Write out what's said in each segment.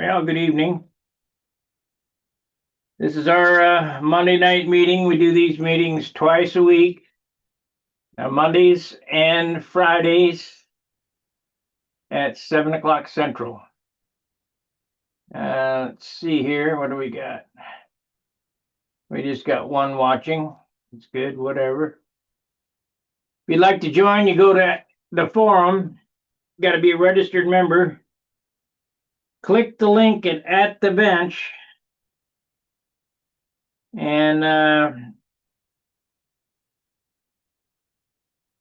Well, good evening. This is our Monday night meeting. We do these meetings twice a week, Mondays and Fridays at 7 o'clock Central. Let's see here. What do we got? We just got one watching. It's good, whatever. If you'd like to join, you go to the forum. Got to be a registered member. Click the link at the bench. And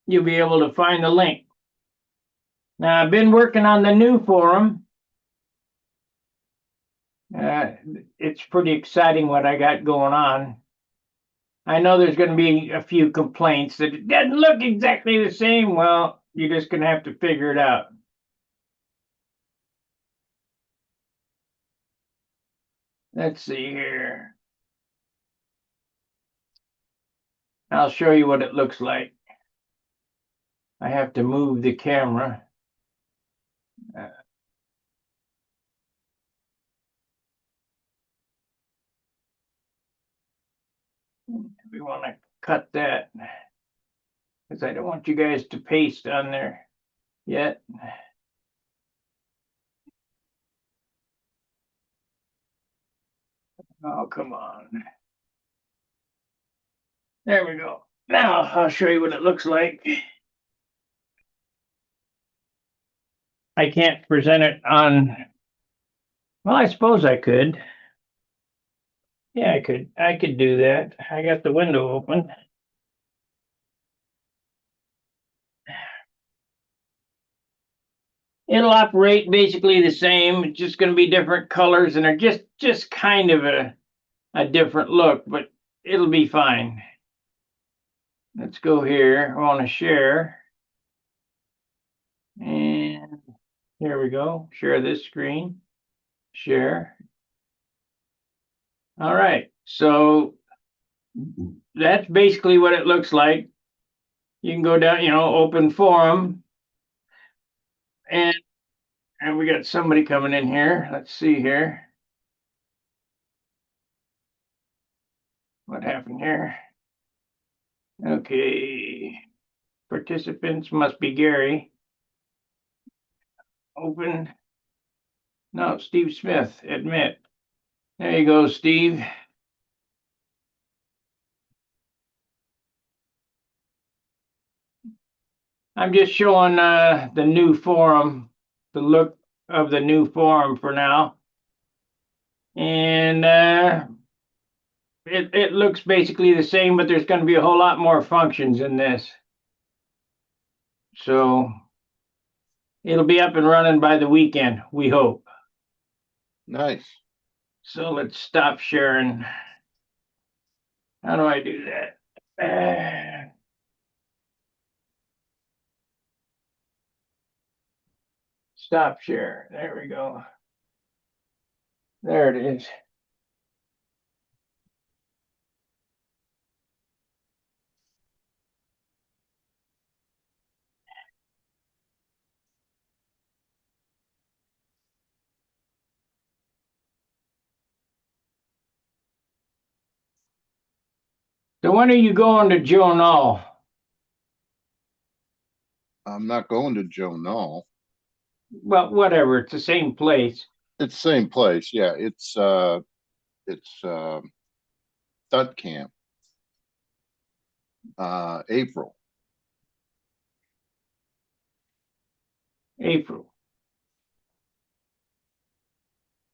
you'll be able to find the link. Now, I've been working on the new forum. It's pretty exciting what I got going on. I know there's going to be a few complaints that it doesn't look exactly the same. Well, you're just going to have to figure it out. Let's see here. I'll show you what it looks like. I have to move the camera. We want to cut that because I don't want you guys to paste on there yet. Oh, come on. There we go. Now I'll show you what it looks like. I can't present it on, well, I suppose I could. Yeah, I could do that. I got the window open. It'll operate basically the same. It's just going to be different colors, and they're just kind of a different look, but it'll be fine. Let's go here. I want to share. And here we go. Share this screen. Share. All right. So that's basically what it looks like. You can go down, open forum. And we got somebody coming in here. Let's see here. What happened here? Okay. Participants must be Gary. Open. No, Steve Smith. Admit. There you go, Steve. I'm just showing the new forum, the look of the new forum for now. And it looks basically the same, but there's going to be a whole lot more functions in this. So it'll be up and running by the weekend, we hope. Nice. So let's stop sharing. How do I do that? Stop share. There we go. There it is. So when are you going to Joe Knoll? I'm not going to Joe Knoll. Well, whatever. It's the same place. It's the same place. Yeah, it's Stunt Camp. April. April.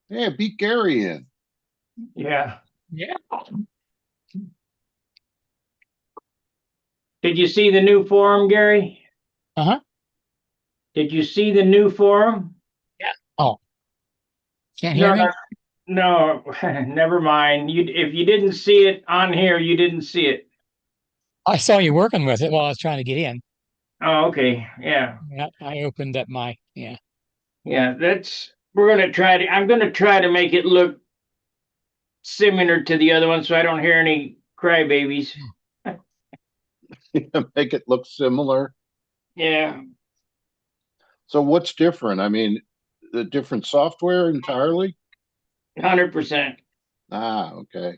Yeah, beat Gary in. Yeah. Yeah. Did you see the new forum, Gary? Uh-huh. Did you see the new forum? Yeah. Oh. Can't hear me? No, never mind. If you didn't see it on here, you didn't see it. I saw you working with it while I was trying to get in. Oh, okay. Yeah. I opened up my, yeah. Yeah, I'm gonna try to make it look similar to the other one so I don't hear any crybabies. Make it look similar. Yeah. So what's different? I mean, the different software entirely? 100%. Ah, okay.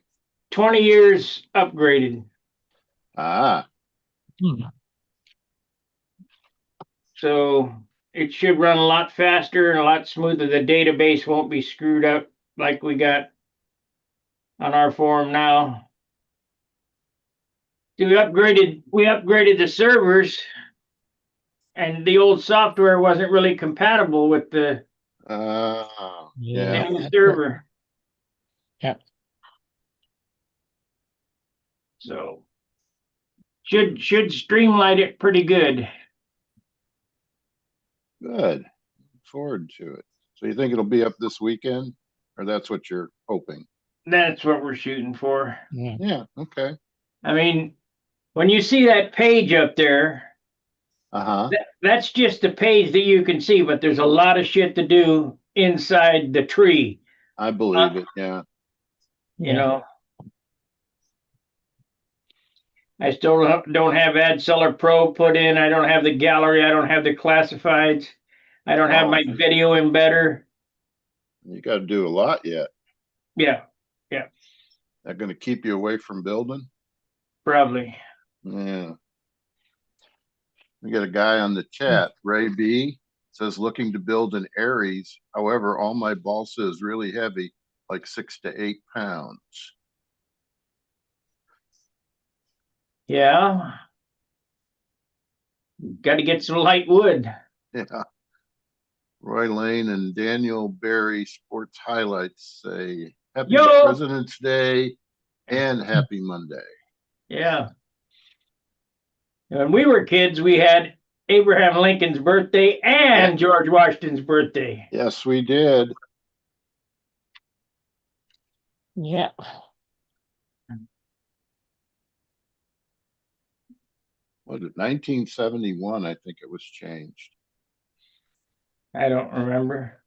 20 years upgraded. Ah, Hmm. So it should run a lot faster and a lot smoother. The database won't be screwed up like we got on our forum now. We upgraded the servers, and the old software wasn't really compatible with the yeah. new that's correct. server. Yeah. So should streamline it pretty good. Good. Look forward to it. So you think it'll be up this weekend, or that's what you're hoping? That's what we're shooting for. Yeah. Yeah. Okay. I mean, when you see that page up there, Uh-huh. that's just the page that you can see, but there's a lot of shit to do inside the tree. I believe it. Yeah. You Yeah. know, I still don't have Ad Seller Pro put in. I don't have the gallery. I don't have the classifieds. I don't have Oh. my video embedder. You got to do a lot yet. Yeah, That going to keep you away from building? probably. Yeah. We got a guy on the chat, Ray B, says looking to build an Aries. However, all my balsa is really heavy, like 6 to 8 pounds. Yeah, got to get some light wood. Yeah. Roy Lane and Daniel Barry Sports Highlights say happy Yo! President's Day and happy Monday. Yeah. When we were kids, we had Abraham Lincoln's birthday and George Washington's birthday. Yes, we did. Yeah. What did 1971? I think it was changed. I don't remember.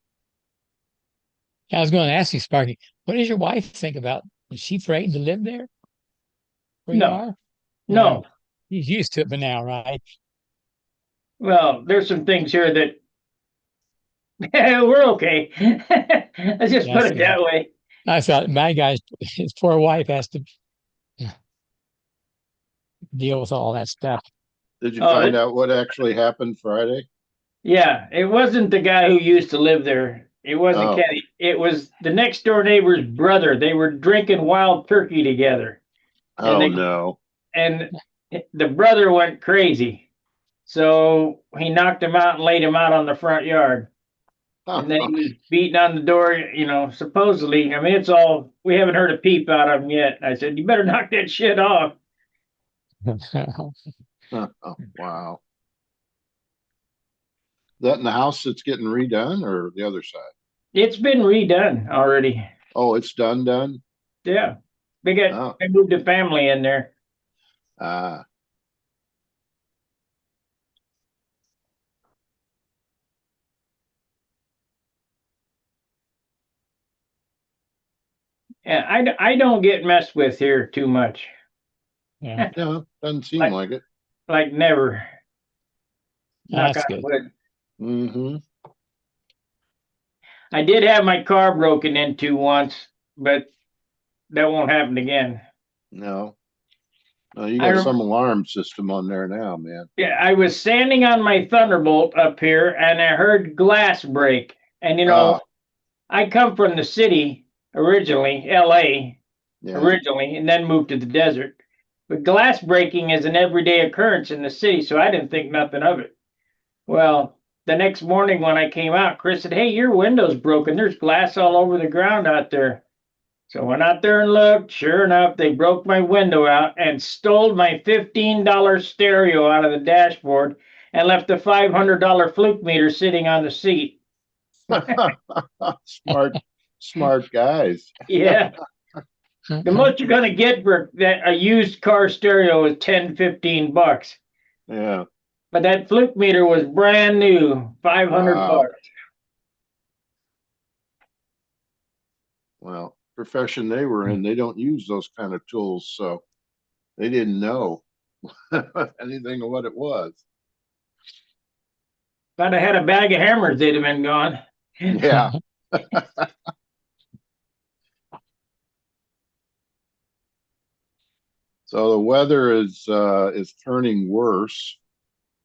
I was going to ask you, Sparky, what does your wife think about? Is she frightened to live there where you No, are? no. She's used to it by now, right? Well, there's some things here that we're okay. Let's just Yeah, put it that way. I thought my guy's his poor wife has to deal with all that stuff. Did you Oh, find out what actually happened Friday? yeah, it wasn't the guy who used to live there. It wasn't Oh. Kenny. It was the next door neighbor's brother. They were drinking wild turkey together. Oh, they- no. And the brother went crazy. So he knocked him out and laid him out on the front yard. And then he was beating on the door, supposedly. I mean, we haven't heard a peep out of him yet. I said, you better knock that shit off. Oh, wow. That in the house that's getting redone or the other side? It's been redone already. Oh, it's done? Yeah. They Oh. moved a family in there. Ah, And I don't get messed with here too much. Yeah, no, doesn't seem like it. Like never. Knock that's on good. wood. Mm-hmm. I did have my car broken into once, but that won't happen again. No. No, you I got rem- some alarm system on there now, man. Yeah, I was standing on my Thunderbolt up here and I heard glass break. And Ah, I come from the city originally, LA yeah. originally, and then moved to the desert. But glass breaking is an everyday occurrence in the city, so I didn't think nothing of it. Well, the next morning when I came out, Chris said, "Hey, your window's broken. There's glass all over the ground out there." So I went out there and looked. Sure enough, they broke my window out and stole my $15 stereo out of the dashboard and left the $500 fluke meter sitting on the seat. Smart guys. Yeah. The most you're gonna get for a used car stereo is $10-15. Yeah. But that fluke meter was brand new, $500. Wow. Well, profession they were in, they don't use those kind of tools, so they didn't know anything of what it was. If I'd have had a bag of hammers, they'd have been gone. Yeah. So the weather is turning worse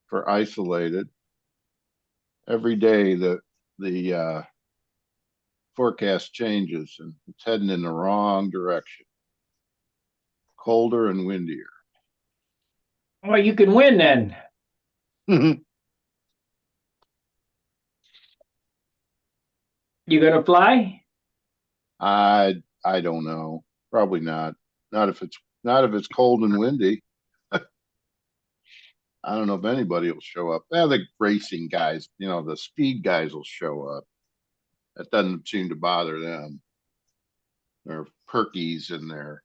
for isolated. Every day the forecast changes and it's heading in the wrong direction. Colder and windier. Well, you can win then. You gonna fly? I don't know. Probably not. Not if it's cold and windy. I don't know if anybody will show up. The racing guys, the speed guys will show up. That doesn't seem to bother them. Their Perkies and their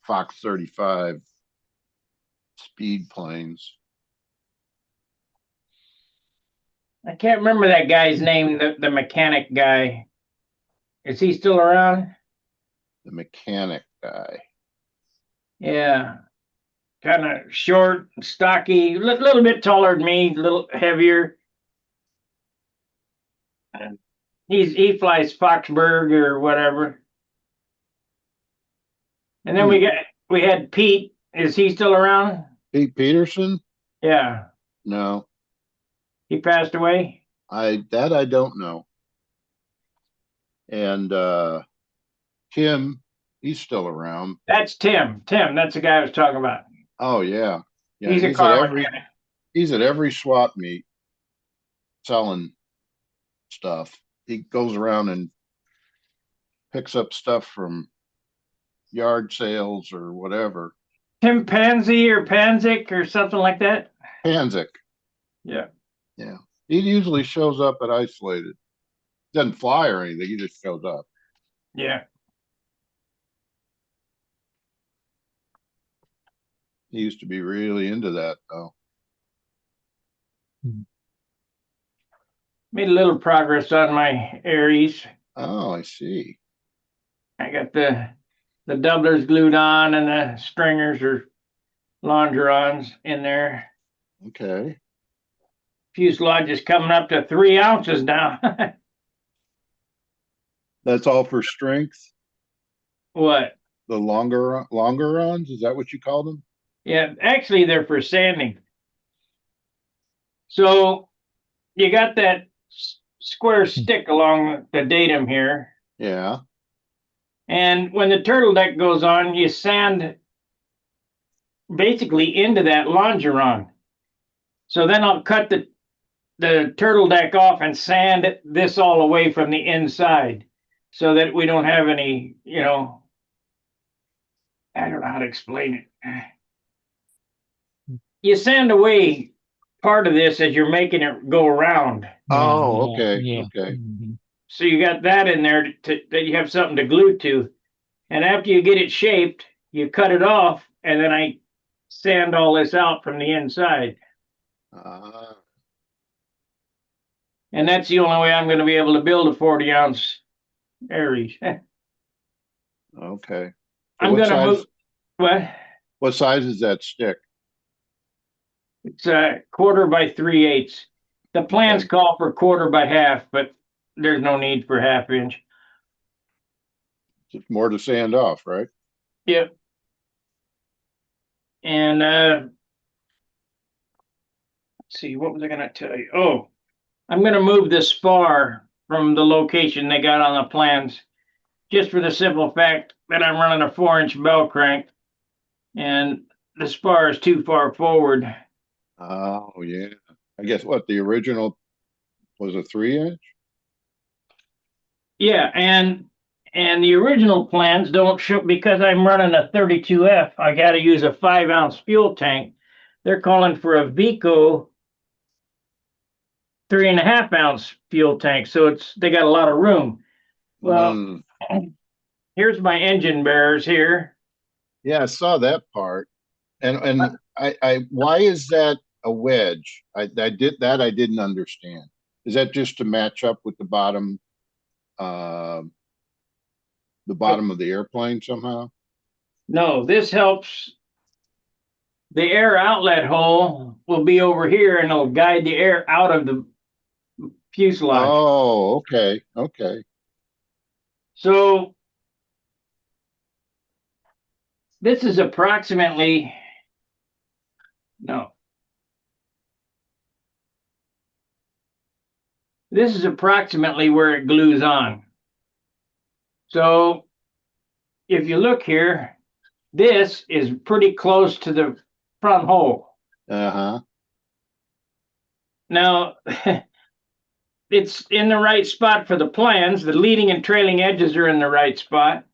Fox 35 speed planes. I can't remember that guy's name, the mechanic guy. Is he still around? The mechanic guy. Yeah. Kind of short, stocky, little bit taller than me, a little heavier. He flies Foxburg or whatever. And then we had Pete. Is he still around? Pete Peterson? Yeah. No. He passed away? I don't know. And Tim, he's still around. That's Tim. That's the guy I was talking about. Oh yeah. Yeah, He's a car mechanic. He's at every swap meet selling stuff. He goes around and picks up stuff from yard sales or whatever. Tim Pansy or Panzik or something like that? Panzik. Yeah. Yeah. He usually shows up at Isolated. Doesn't fly or anything, he just shows up. Yeah. He used to be really into that though. Made a little progress on my Aries. Oh, I see. I got the doublers glued on and the stringers or longerons in there. Okay. Fuselage is coming up to 3 ounces now. That's all for strength. What? The longerons, is that what you call them? Yeah, actually they're for sanding. So you got that square stick along the datum here. Yeah. And when the turtle deck goes on, you sand basically into that longeron. So then I'll cut the turtle deck off and sand this all away from the inside so that we don't have any, I don't know how to explain it. You sand away part of this as you're making it go around. Oh, okay. Yeah. Okay. Mhm. So you got that in there that you have something to glue to. And after you get it shaped, you cut it off, and then I sand all this out from the inside. And that's the only way I'm going to be able to build a 40-ounce Aries. Okay. I'm going to move. What size is that stick? It's a 1/4 by 3/8. The plans call for 1/4 by half, but there's no need for 1/2 inch. Just more to sand off, right? Yep. And let's see, what was I going to tell you? Oh, I'm going to move this spar from the location they got on the plans, just for the simple fact that I'm running a 4-inch bell crank, and the spar is too far forward. Oh yeah. I guess what the original was a 3-inch? Yeah, and the original plans don't show, because I'm running a 32F, I got to use a 5-ounce fuel tank. They're calling for a Vico 3.5-ounce fuel tank, so they got a lot of room. Well, here's my engine bearers here. Yeah, I saw that part. And I why is that a wedge? I didn't understand. Is that just to match up with the bottom of the airplane somehow? No, this helps. The air outlet hole will be over here, and it'll guide the air out of fuselage. Oh, okay, okay. So this is approximately, no, this is approximately where it glues on. So if you look here, this is pretty close to the front hole. Uh-huh. Now, it's in the right spot for the plans. The leading and trailing edges are in the right spot.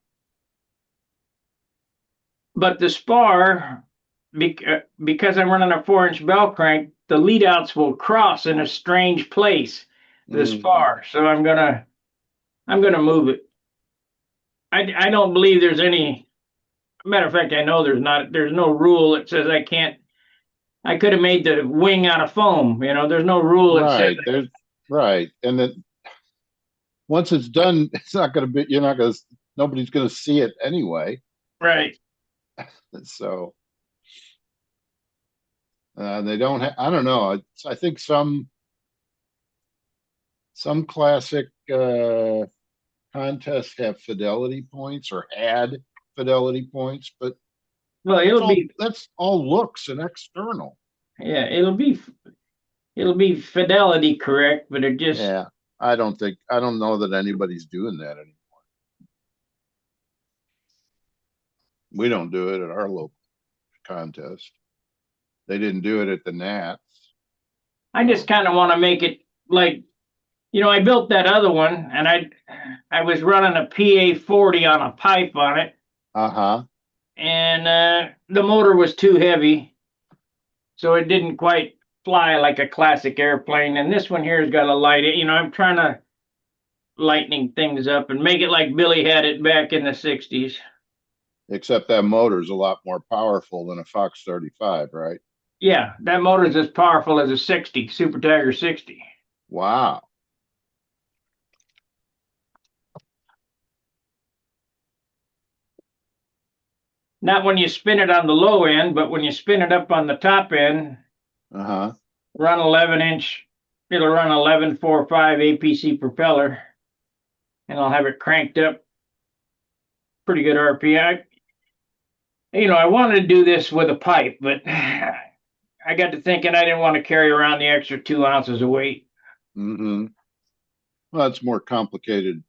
But the spar, because I'm running a 4-inch bell crank, the lead outs will cross in a strange place, the Mm. spar. So I'm gonna move it. I don't believe there's any, matter of fact, I know there's no rule that says I can't. I could have made the wing out of foam. There's no rule that says Right, there's right. And then once it's done, it's not gonna be, nobody's gonna see it anyway. right. So they don't have, I don't know. I think some classic contests have fidelity points or had fidelity points, but Well, that's all looks and external. yeah, it'll be fidelity correct, but it just, Yeah, I don't know that anybody's doing that anymore. We don't do it at our local contest. They didn't do it at the Nats. I just kind of want to make it like, I built that other one and I was running a PA40 on a pipe on it, Uh-huh. and the motor was too heavy, so it didn't quite fly like a classic airplane. And this one here has got a light. I'm trying to lightening things up and make it like Billy had it back in the 60s. Except that motor's a lot more powerful than a Fox 35, right? Yeah, that motor's as powerful as a 60 Super Tiger 60. Wow. Not when you spin it on the low end, but when you spin it up on the top end, Uh-huh. run 11-inch, it'll run 11.45 APC propeller, and I'll have it cranked up pretty good RPI. I wanted to do this with a pipe, but I got to thinking I didn't want to carry around the extra 2 ounces of weight. Mm-hmm. Well, it's more complicated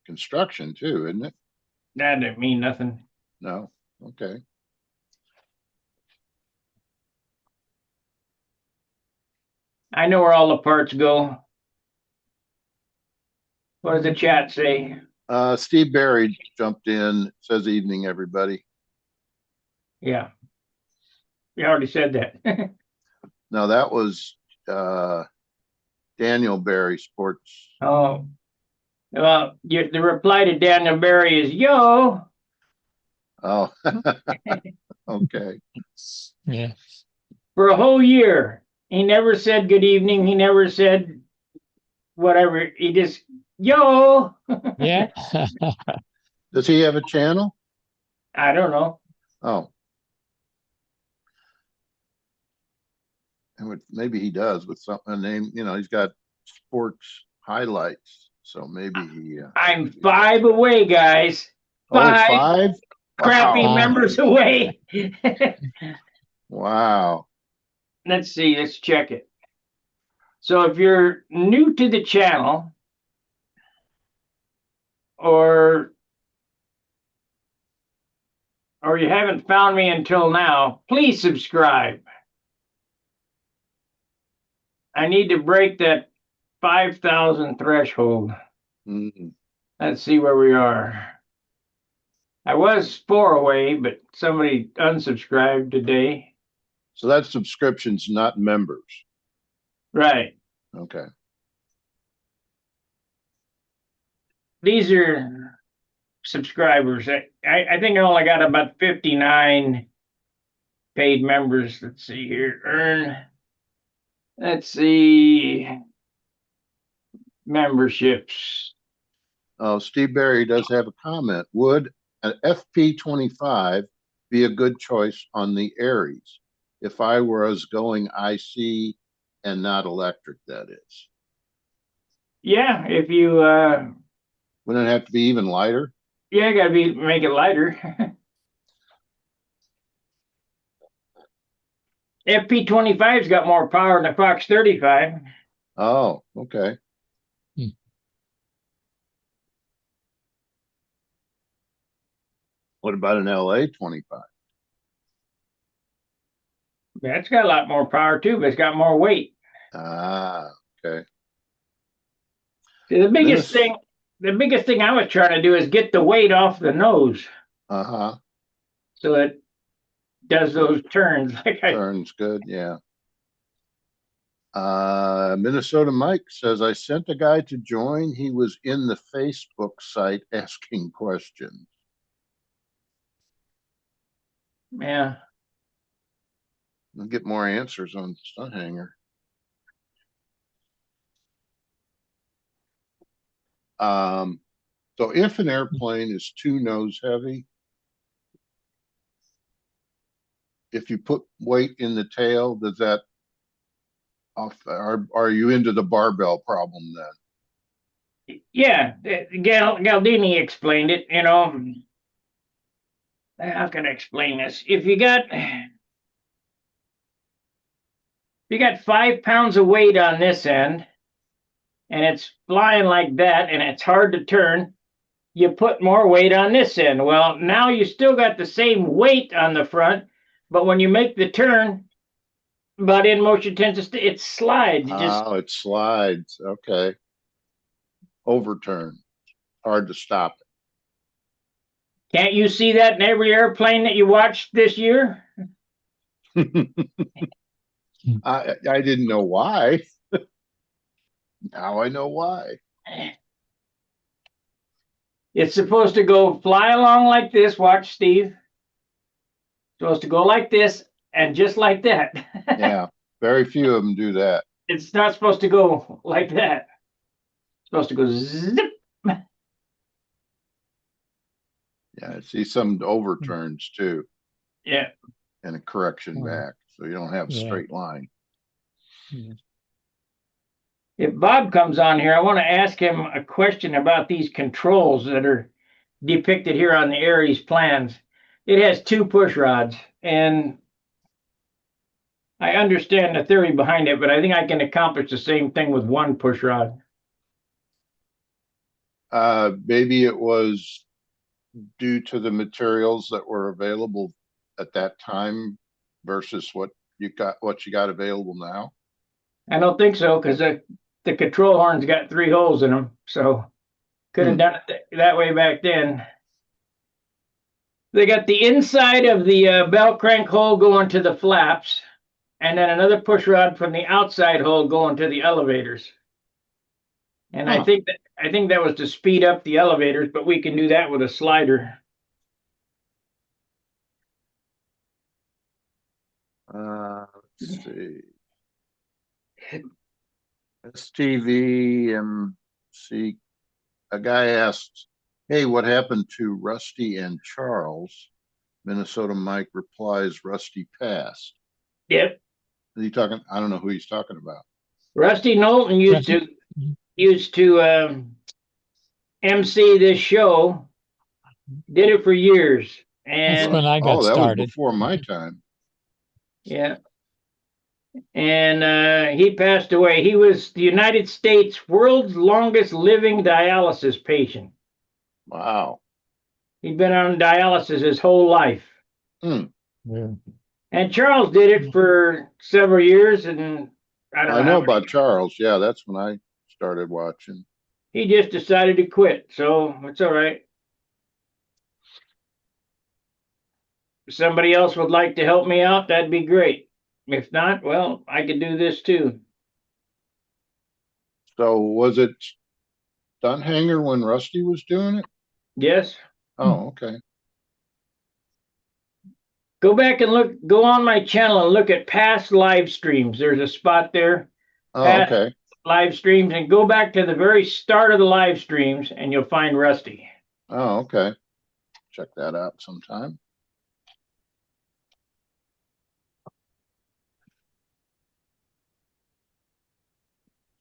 construction too, isn't it? That didn't mean nothing. No. Okay. I know where all the parts go. What does the chat say? Steve Barry jumped in, says evening, everybody. Yeah, you already said that. No, that was Daniel Barry Sports. Oh, well, the reply to Daniel Barry is yo. Oh, okay. Yeah. For a whole year. He never said good evening. He never said whatever. He just, yo. Yeah. Does he have a channel? I don't know. Oh, maybe he does with a name. He's got sports highlights, so maybe he. I'm 5 away, guys. Oh, 5 5? crappy Wow. members away. Wow. Let's see. Let's check it. So if you're new to the channel, or you haven't found me until now, please subscribe. I need to break that 5,000 threshold. Mm-hmm. Let's see where we are. I was 4 away, but somebody unsubscribed today. So that's subscriptions, not members. Right. Okay. These are subscribers. I think I only got about 59 paid members. Let's see here. Let's see. Memberships. Oh, Steve Barry does have a comment. Would an FP25 be a good choice on the Aries if I was going IC and not electric, that is? Yeah, if you Wouldn't it have to be even lighter? yeah, gotta make it lighter. FP25's got more power than the Fox 35. Oh, okay. Hmm. What about an LA 25? That's got a lot more power too, but it's got more weight. Ah, okay. See, Minnes the biggest thing I was trying to do is get the weight off the nose uh-huh. so it does those turns. Like Turns good, yeah. Minnesota Mike says, I sent a guy to join. He was in the Facebook site asking questions. yeah. We'll get more answers on Stunt Hangar. So if an airplane is too nose heavy, if you put weight in the tail, does that are you into the barbell problem then? Yeah, Galdini explained it. How can I explain this? If you got 5 pounds of weight on this end, and it's flying like that, and it's hard to turn, you put more weight on this end. Well, now you still got the same weight on the front, but when you make the turn, but in motion tends to it slides. Oh, it slides. Okay. Overturn. Hard to stop Can't you see that in every airplane that you watched this year? it. I didn't know why. Now I know why. It's supposed to go fly along like this. Watch, Steve. Supposed to go like this and just like that. Yeah. Very few of them do that. It's not supposed to go like that. It's supposed to go zip. Yeah. I see some overturns too Yeah. and a correction Oh, back. So you don't have a yeah. straight line. Yeah. If Bob comes on here, I want to ask him a question about these controls that are depicted here on the Aries plans. It has 2 push rods, and I understand the theory behind it, but I think I can accomplish the same thing with 1 push rod. Maybe it was due to the materials that were available at that time versus what you got available now. I don't think so, because the control horn's got 3 holes in them, so could have done it that way back then. They got the inside of the belt crank hole going to the flaps, and then another push rod from the outside hole going to the elevators. And Huh. I think that was to speed up the elevators, but we can do that with a slider. Let's see. STVMC. A guy asked, "Hey, what happened to Rusty and Charles?" Minnesota Mike replies, "Rusty passed." Yep. Is he talking? I don't know who he's talking about. Rusty Knowlton used to MC this show. Did it for years, That's and when I got Oh, that was started. before my time. yeah, and he passed away. He was the United States world's longest living dialysis patient. Wow. He'd been on dialysis his whole life. Hmm. Yeah. And Charles did it for several years, and I don't I know know how many. about Charles. Yeah, that's when I started watching. He just decided to quit, so it's all right. If somebody else would like to help me out, that'd be great. If not, well, I could do this too. So was it Stunt Hangar when Rusty was doing it? Yes. Oh, okay. Go back and look, go on my channel and look at past live streams. There's a spot there, Oh, past okay. live streams, and go back to the very start of the live streams and you'll find Rusty. Oh, okay. Check that out sometime.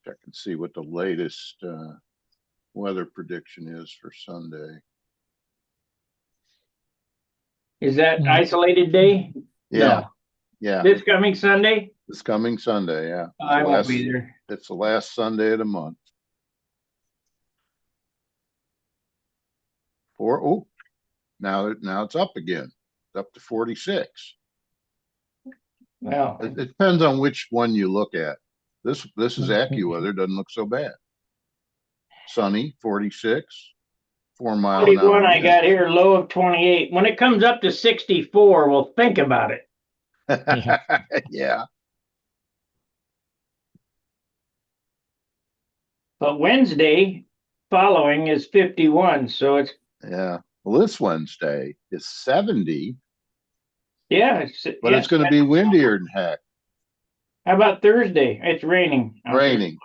check and see what the latest weather prediction is for Sunday. Is that Mm. isolated day? Yeah, No. yeah. This coming Sunday? This coming Sunday, yeah. It's I the won't last- be there. It's the last Sunday of the month. Now it's up again. It's up to 46. Well, It depends on which one you look at. This is Mhm. AccuWeather, doesn't look so bad. Sunny, 46, 4 mile an 41 hour. I got here, low of 28. When it comes up to 64, we'll think about it. Yeah. Yeah. But Wednesday following is 51, so it's Yeah. Well, this Wednesday is 70, yeah, but it's going to be windier than heck, How about Thursday? It's raining. out there. raining.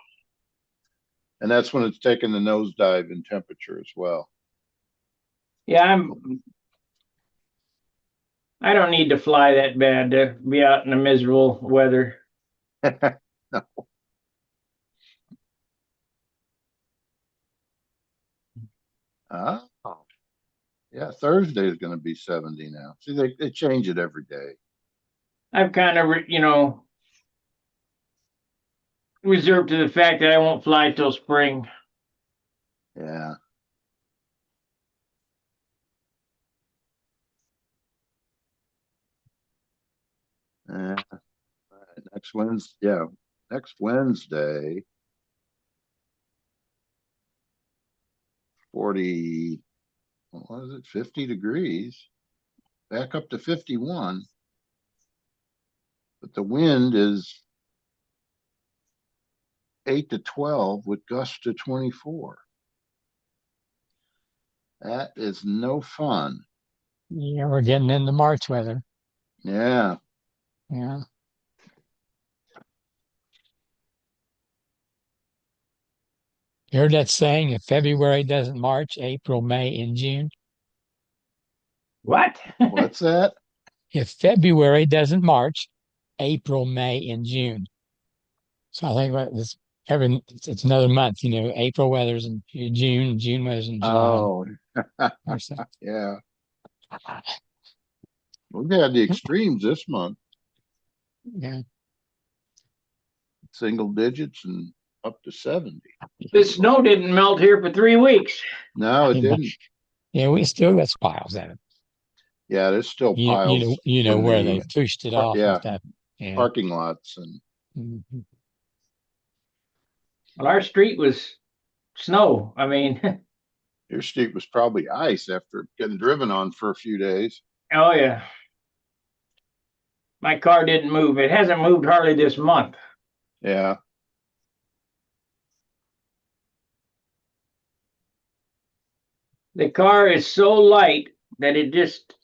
And that's when it's taking the nosedive in temperature as well. Yeah, I don't need to fly that bad to be out in the miserable weather. No. Oh. Yeah, Thursday is going to be 70 now. See, they change it every day. I've kind of, reserved to the fact that I won't fly till spring. Yeah. All right, next Wednesday. Yeah, next Wednesday, 40, what was it, 50 degrees, back up to 51. But the wind is 8 to 12 with gusts to 24. That is no fun. Yeah, we're getting into March weather. Yeah. Yeah. You heard that saying, if February doesn't March, April, May, and June. What? What's that? If February doesn't March, April, May, and June. So I think about this it's another month, April weather's in June, June weather's in July. Oh, Or so. yeah. We've had the extremes this month, Yeah. single digits and up to 70. The snow didn't melt here for 3 weeks. No, it didn't. Yeah, we still got piles of it. Yeah, there's still You piles. know in where the they pushed it off and yeah, stuff. Yeah. parking lots. And Mhm. Well, our street was snow. I mean, your street was probably ice after getting driven on for a few days. oh yeah. My car didn't move. It hasn't moved hardly this month. Yeah. The car is so light that it just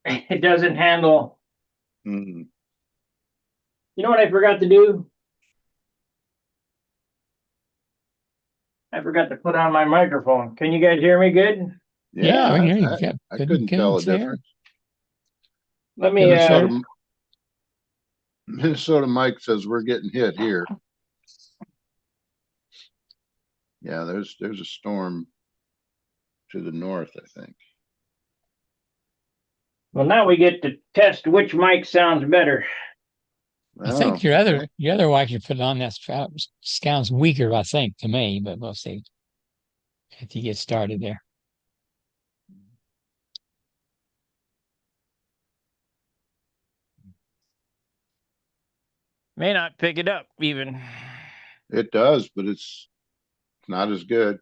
it doesn't handle. Mhm. You know what I forgot to do? I forgot to put on my microphone. Can you guys hear me good? Yeah, we Yeah, can hear you. I, Yeah, I good- couldn't good tell and a clear. difference. Let me Minnesota Mike says we're getting hit here. Yeah, there's a storm to the north, I think. well, now we get to test which mic sounds better. I think Oh, your okay. other wife you put on that sounds weaker, I think, to me, but we'll see if you get started there. May not pick it up even. It does, but it's not as good.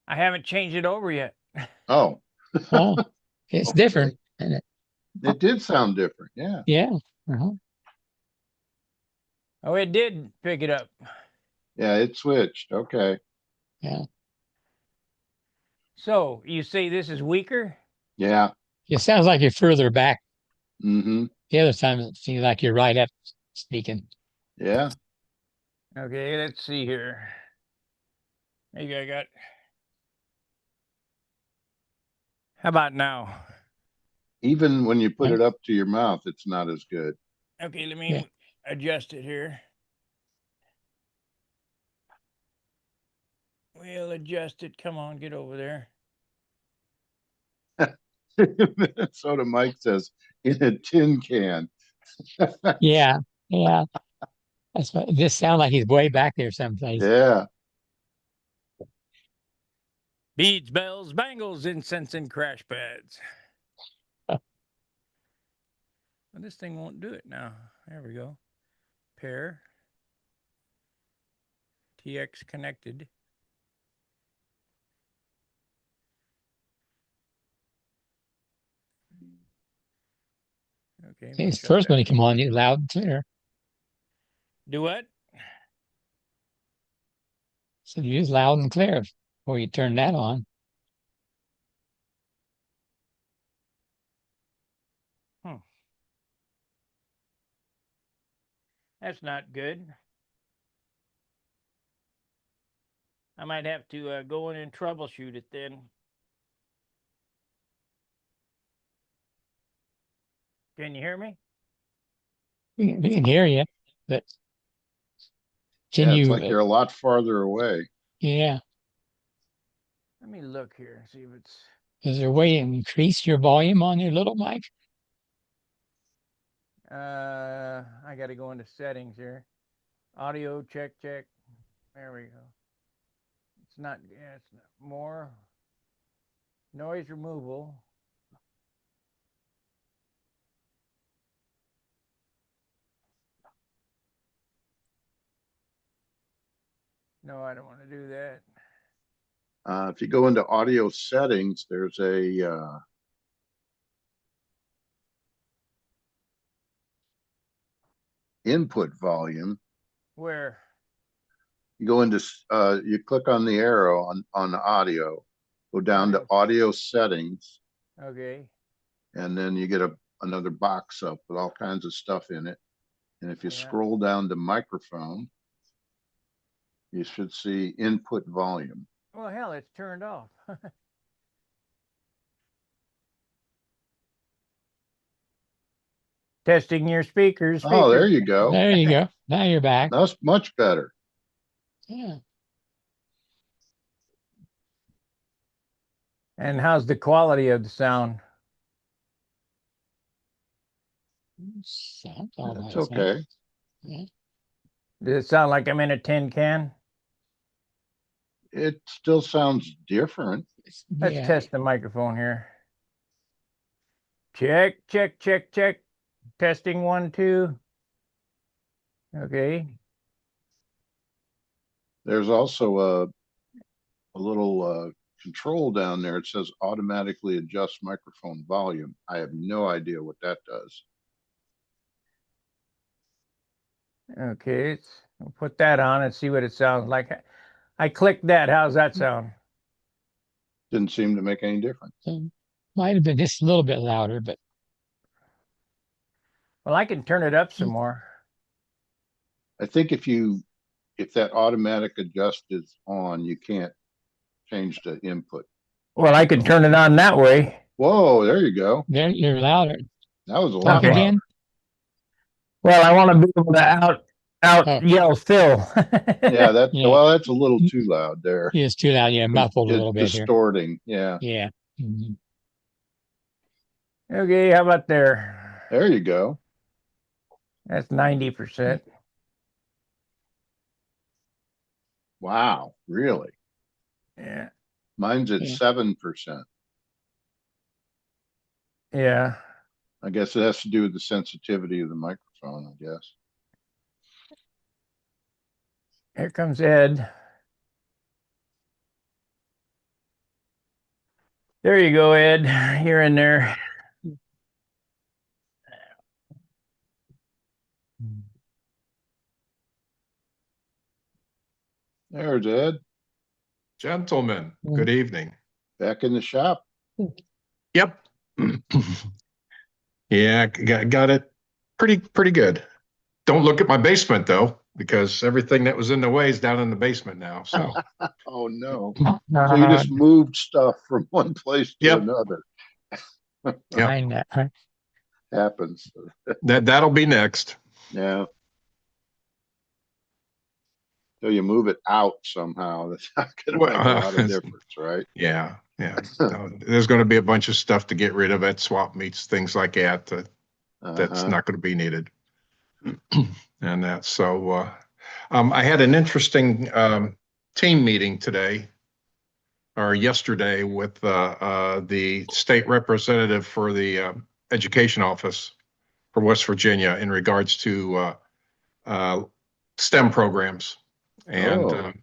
I haven't changed it over yet. Oh, Oh, it's Okay. different, isn't it? It did sound different. Yeah. Yeah. Uh-huh. Oh, it did pick it up. Yeah, it switched. Okay. Yeah. So you say this is weaker? Yeah. It sounds like you're further back. Mm-hmm. The other time it seems like you're right up speaking. Yeah. Okay, let's see here. Maybe I got. How about now? Even when you put Right. it up to your mouth, it's not as good. Okay, let Yeah. me adjust it here. We'll adjust it. Come on, get over there. Soda Mike says, in a tin can. Yeah, yeah. That's what this sounds like he's way back there someplace. Yeah. Beads, bells, bangles, incense, and crash pads. Well, this thing won't do it now. There we go. Pair. TX connected. Okay. His first one to come on, you loud and clear. Do what? So you use loud and clear before you turn that on. That's not good. I might have to go in and troubleshoot it then. Can you hear me? We can hear you, but can Yeah, it's you? like you're a lot farther away. Yeah. Let me look here and see if it's. Is there a way to increase your volume on your little mic? I got to go into settings here. Audio check. There we go. It's not. Yeah, it's not. More noise removal. No, I don't want to do that. If you go into audio settings, there's a input volume. Where? You go into you click on the arrow on the audio, go down to audio settings, Okay. and then you get another box up with all kinds of stuff in it. And if you scroll down to microphone, you should see input volume. Well, hell, it's turned off. Testing your speakers. Oh, there you go. There you go. Now you're back. That's much better. Yeah. And how's the quality of the sound? Sounds all That's right. okay. Yeah. Does it sound like I'm in a tin can? It still sounds different. Let's test the microphone here. Check. Testing 1, 2. Okay. There's also a little control down there. It says automatically adjust microphone volume. I have no idea what that does. Okay, we'll put that on and see what it sounds like. I clicked that. How's that sound? Didn't seem to make any difference. Might have been just a little bit louder, but well, I can turn it up some more. I think if that automatic adjust is on, you can't change the input. Well, I can turn it on that way. Whoa, there you go. There you're louder. That was a lot Talk again. louder. Well, I want to be able to yell Phil. Yeah, well, that's a little too loud there. It's too loud. Yeah, muffled a little bit distorting. Here. Yeah. Mm-hmm. Okay, how about there? There you go. That's 90%. Wow, really? Yeah. Mine's at 7%. Yeah. I guess it has to do with the sensitivity of the microphone, I guess. Here comes Ed. There you go, Ed. You're in there. There's Ed. Gentlemen, good evening. Back in the shop. Yep. Yeah, got it pretty good. Don't look at my basement though, because everything that was in the way is down in the basement now. So Oh no. So you just moved stuff from one place to another. I know. Happens. that'll be next. Yeah. Till you move it out somehow, that's not gonna Well, make a lot of difference, right? yeah, yeah. There's going to be a bunch of stuff to get rid of at swap meets, things like that. That's Uh-huh. not going to be needed. And that I had an interesting team meeting today or yesterday with the state representative for the education office for West Virginia in regards to uh, STEM programs. And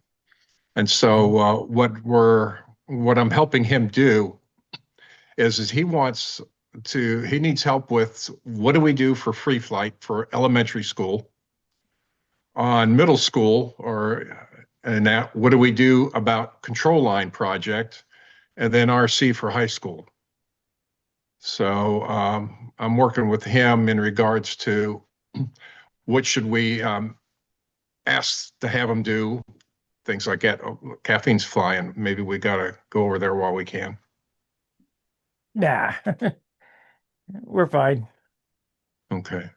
Oh, what I'm helping him do is he needs help with what do we do for free flight for elementary school, on middle school, and now what do we do about control line project, and then RC for high school. So I'm working with him in regards to what should we ask to have him do, things like that. Oh, caffeine's flying. Maybe we got to go over there while we can. Nah, we're fine. Okay.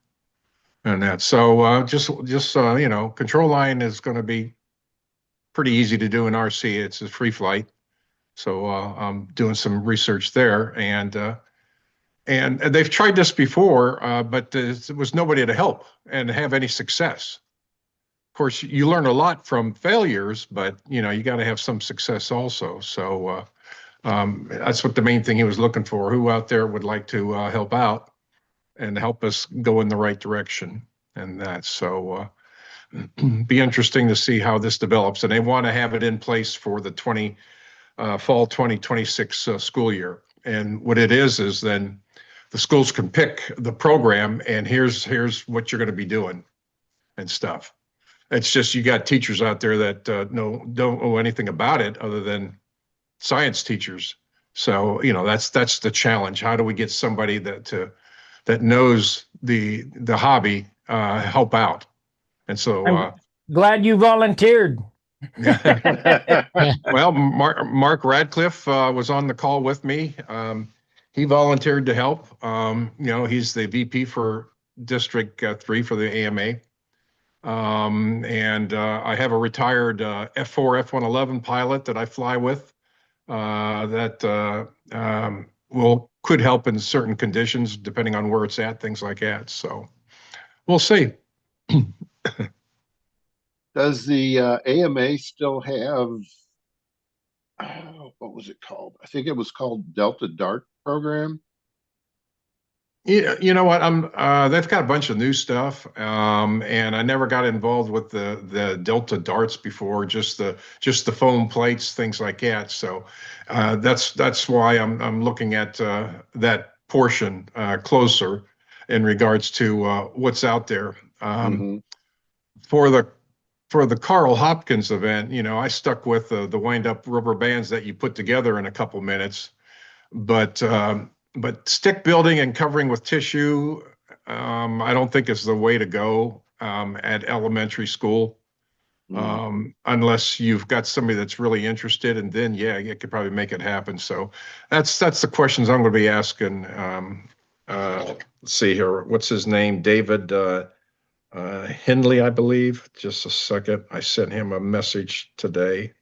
And that, just control line is going to be pretty easy to do in RC. It's a free flight. So I'm doing some research there, and they've tried this before, but there was nobody to help and have any success. Of course, you learn a lot from failures, but you got to have some success also. So that's what the main thing he was looking for. Who out there would like to help out and help us go in the right direction? And that's be interesting to see how this develops. And they want to have it in place for the fall 2026 school year. And what it is then the schools can pick the program, and here's what you're going to be doing and stuff. It's just you got teachers out there that don't know anything about it other than science teachers. So that's the challenge. How do we get somebody that knows the hobby help out? And so I'm glad you volunteered. Yeah. well, Mark Radcliffe was on the call with me. He volunteered to help. He's the VP for District 3 for the AMA. And I have a retired F4 F-111 pilot that I fly with that could help in certain conditions depending on where it's at, things like that. So we'll see. does the AMA still have, what was it called? I think it was called Delta Dart program. Yeah, you know what? They've got a bunch of new stuff, and I never got involved with the Delta darts before, just the foam plates, things like that. So that's why I'm looking at that portion closer in regards to what's out there. Mm-hmm. For the Carl Hopkins event, I stuck with the wind-up rubber bands that you put together in a couple minutes. But stick building and covering with tissue, I don't think is the way to go at elementary school, unless you've got somebody that's really interested, and then you could probably make it happen. So that's the questions I'm going to be asking. Let's see here, what's his name? David Hindley, I believe. Just a second, I sent him a message today.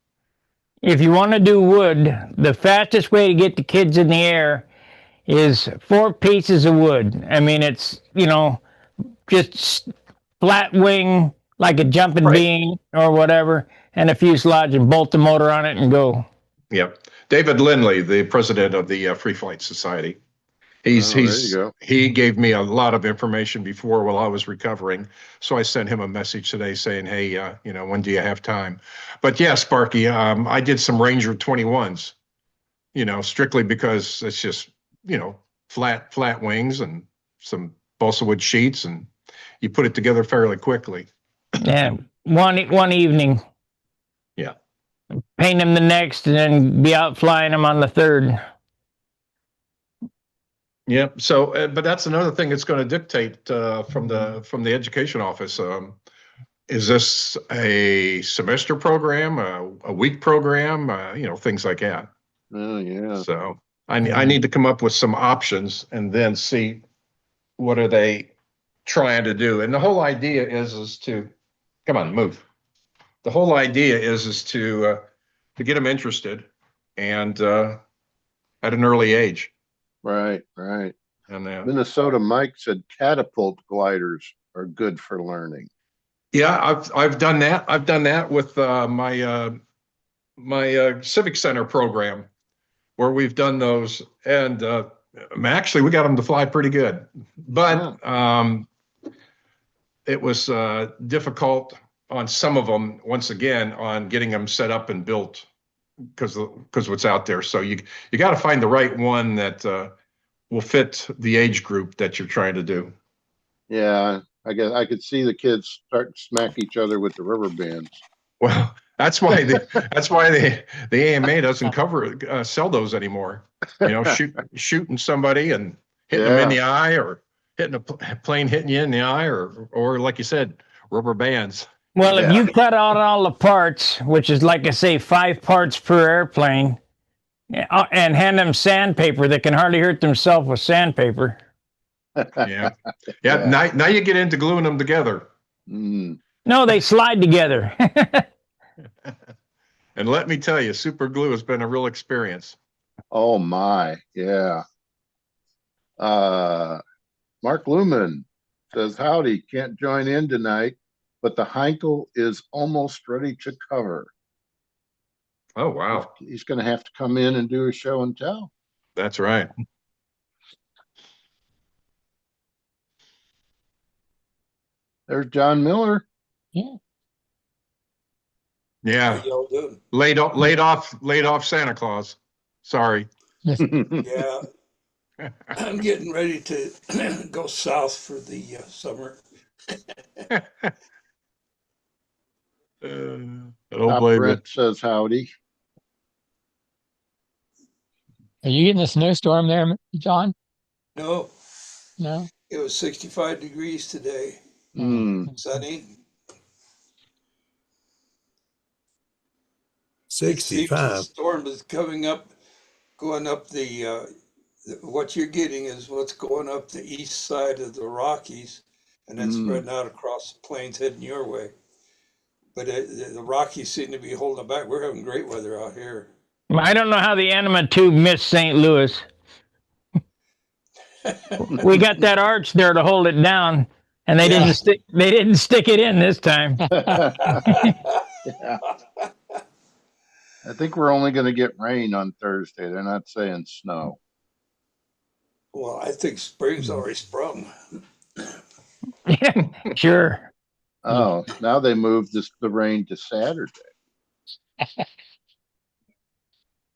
If you want to do wood, the fastest way to get the kids in the air is 4 pieces of wood. I mean, it's, just flat wing, like a jumping Right. bean or whatever, and a fuselage and bolt the motor on it and go. Yep. David Lindley, the president of the Free Flight Society. There you go. He gave me a lot of information before while I was recovering. So I sent him a message today saying, hey, when do you have time? But yeah, Sparky, I did some Ranger 21s, strictly because it's just, flat wings and some balsa wood sheets, and you put it together fairly quickly. Yeah, one evening. Yeah. Paint them the next, and then be out flying them on the third. Yeah. So, but that's another thing that's going to dictate from the education office. Is this a semester program, a week program, things like that. Oh yeah. So I need to come up with some options and then see what are they trying to do. And the whole idea is to come on, move. the whole idea is to get them interested and at an early age. Right, right. And Minnesota Mike said catapult gliders are good for learning. yeah, I've done that. I've done that with my civic center program, where we've done those, and actually we got them to fly pretty good. But it was difficult on some of them. Once again, on getting them set up and built because what's out there. So you got to find the right one that will fit the age group that you're trying to do. Yeah, I guess I could see the kids start to smack each other with the rubber bands. Well, that's why the AMA doesn't sell those anymore. You know, shooting somebody and hitting them in the eye, or hitting a plane hitting you in the eye, or like you said, rubber bands. Well, if you cut out all the parts, which is like I say, 5 parts per airplane, and hand them sandpaper, they can hardly hurt themselves with sandpaper. Yeah. Now you get into gluing them together. No, they slide together. And let me tell you, super glue has been a real experience. Oh my, yeah. Mark Lumen says, howdy, can't join in tonight, but the Heinkel is almost ready to cover. Oh, wow. He's going to have to come in and do a show and tell. That's right. There's John Miller. Yeah. Yeah. Laid off Santa Claus. Sorry. Yeah. I'm getting ready to go south for the summer. Brent says howdy. Are you getting a snowstorm there, John? No. No. It was 65 degrees today. Sunny. 65. The storm is coming up, going up what you're getting is what's going up the east side of the Rockies, and then spreading out across the plains heading your way. But the Rockies seem to be holding it back. We're having great weather out here. I don't know how the Anima tube missed St. Louis. We got that arch there to hold it down, and they didn't stick it in this time. Yeah. I think we're only going to get rain on Thursday. They're not saying snow. Well, I think spring's already sprung. Sure. Oh, now they moved the rain to Saturday.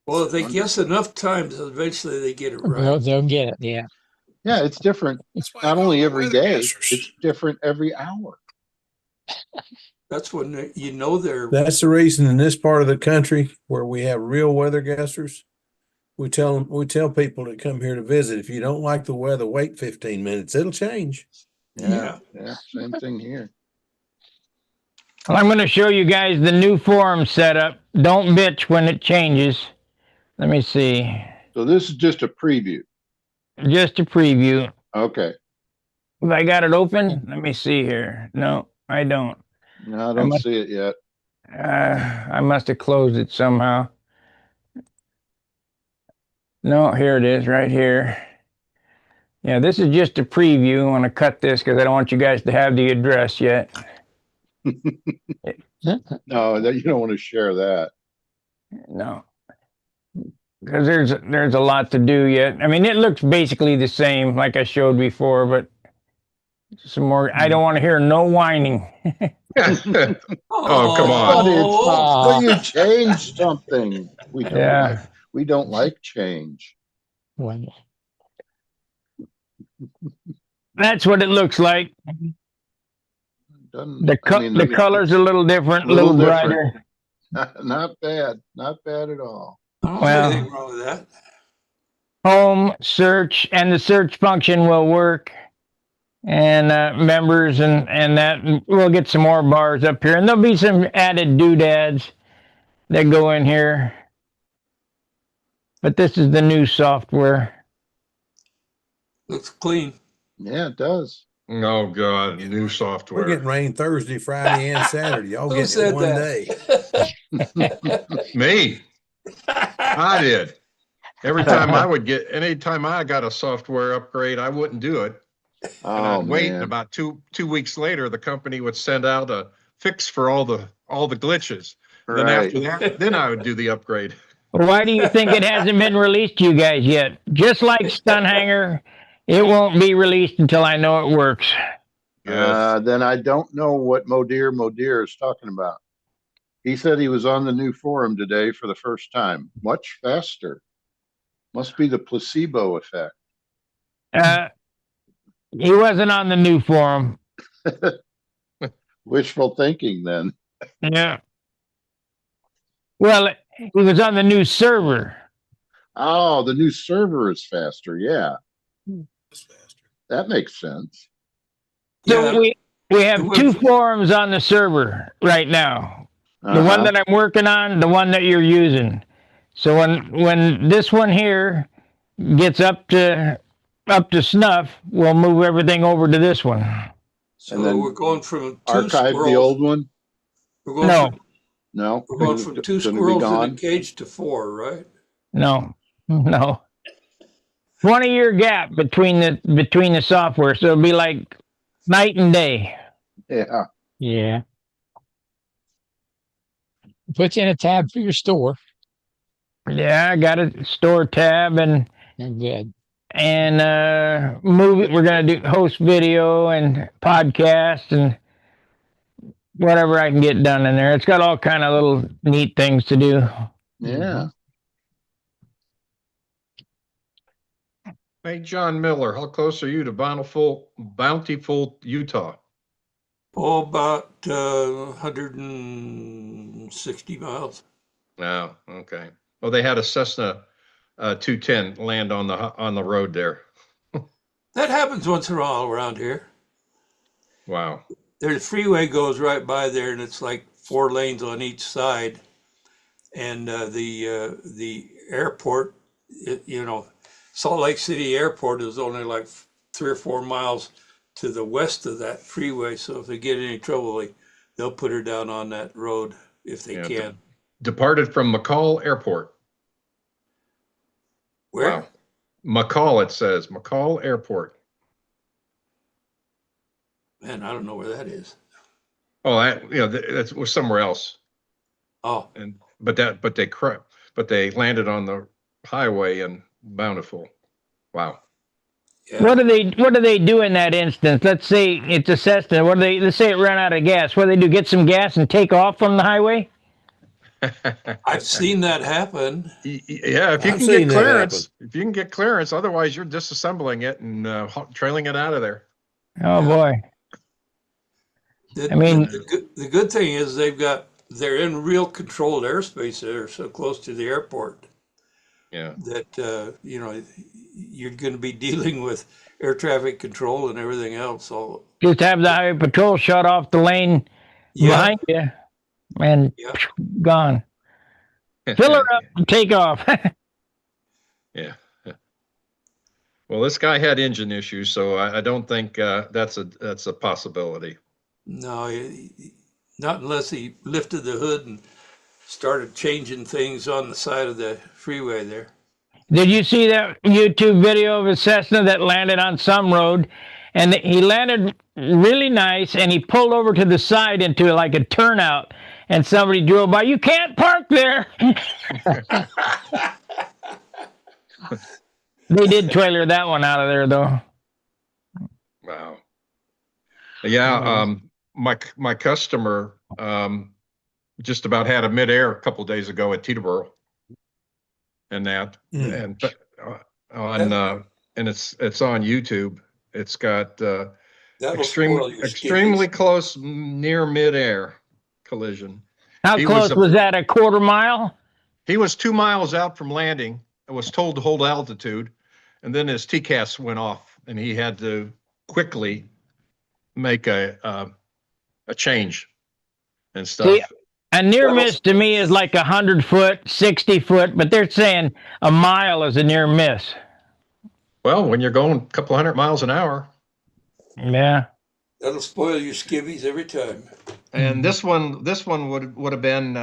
Well, if they guess enough times, eventually they get it right. They'll get it. Yeah. Yeah, it's different. Not only every day, it's different every hour. That's when they're. That's the reason in this part of the country where we have real weather guessers, we tell people to come here to visit. If you don't like the weather, wait 15 minutes. It'll change. Yeah. Same thing here. Well, I'm going to show you guys the new forum setup. Don't bitch when it changes. Let me see. So this is just a preview. Just a preview. Okay. Have I got it open? Let me see here. No, I don't. No, I don't see it yet. I must have closed it somehow. No, here it is, right here. Yeah, this is just a preview. I want to cut this because I don't want you guys to have the address yet. No, you don't want to share that. No, because there's a lot to do yet. I mean, it looks basically the same like I showed before, but some more. I don't want to hear no whining. Oh, come on! But you changed something. We don't like change. That's what it looks like. The color's a little different, a little brighter. Not bad. Not bad at all. Well, anything wrong with that. Home search and the search function will work, and members and that we'll get some more bars up here, and there'll be some added doodads that go in here. But this is the new software. Looks clean. Yeah, it does. Oh God, new We're software. getting rain Thursday, Friday, and Saturday. Y'all Who getting said it one that? day. Me, I did. Anytime I got a software upgrade, I wouldn't do it. And Oh, I'd wait, and man. about two weeks later, the company would send out a fix for all the glitches. Then Right. after that, then I would do the upgrade. Why do you think it hasn't been released to you guys yet? Just like Stunt Hangar, it won't be released until I know it works. Yes. Then I don't know what Modir is talking about. He said he was on the new forum today for the first time. Much faster. Must be the placebo effect. Uh, he wasn't on the new forum. Wishful thinking then. Yeah. Well, he was on the new server. Oh, the new server is faster. Yeah, that makes sense. So Yeah, we have it two went- forums on the server right now. The one Uh-huh. that I'm working on, the one that you're using. So when this one here gets up to snuff, we'll move everything over to this one. so And then we're going from two Archive the squirrels. old one? We're going No, from No, we're going from two it's going to be squirrels in a gone. cage to 4, right? no, no. 20-year gap between the software, so it'll be like night and day. Yeah. Yeah. Put you in a tab for your store. Yeah, I got a store tab and Good. movie. We're gonna do host video and podcast and whatever I can get done in there. It's got all kind of little neat things to do. Yeah. Hey, John Miller, how close are you to Bountiful, Utah? Oh, about 160 miles. Oh, okay. Well, they had a Cessna 210 land on the road there. That happens once in a while around here. Wow. The freeway goes right by there, and it's like 4 lanes on each side. And the airport, Salt Lake City Airport is only like 3 or 4 miles to the west of that freeway. So if they get in any trouble, they'll put her down on that road if they Yeah, can. Departed from McCall Airport. Where? Wow. McCall, it says. McCall Airport. Man, I don't know where that is. Oh, that was somewhere else. Oh, But they landed on the highway in Bountiful. Wow. yeah. What do they do in that instance? Let's say it's a Cessna. Let's say it ran out of gas. What do they do? Get some gas and take off from the highway? I've seen that happen. Yeah, if you I've can seen get that clearance, otherwise you're disassembling it and trailing it out of there. Oh Yeah. boy. I mean- the good thing is they're in real controlled airspace. They're so close to the airport Yeah. that you're going to be dealing with air traffic control and everything else. So Just have the highway patrol shut off the lane yeah, behind you and yeah. gone. Fill her up and take off. Yeah. Well, this guy had engine issues, so I don't think that's a possibility. No, not unless he lifted the hood and started changing things on the side of the freeway there. Did you see that YouTube video of a Cessna that landed on some road? And he landed really nice, and he pulled over to the side into like a turnout, and somebody drove by. You can't park there. They did trailer that one out of there, though. Wow. Yeah. My customer just about had a midair a couple of days ago at Teterboro, and that and it's on YouTube. It's got That'll spoil your extremely skivvies. close near midair collision. How close was that? A quarter mile? He was 2 miles out from landing and was told to hold altitude, and then his TCAS went off, and he had to quickly make a change and stuff. See, a near miss to me is like 100 foot, 60 foot, but they're saying a mile is a near miss. Well, when you're going a couple 100 miles an hour. Yeah. That'll spoil your skivvies every time. And this one would have been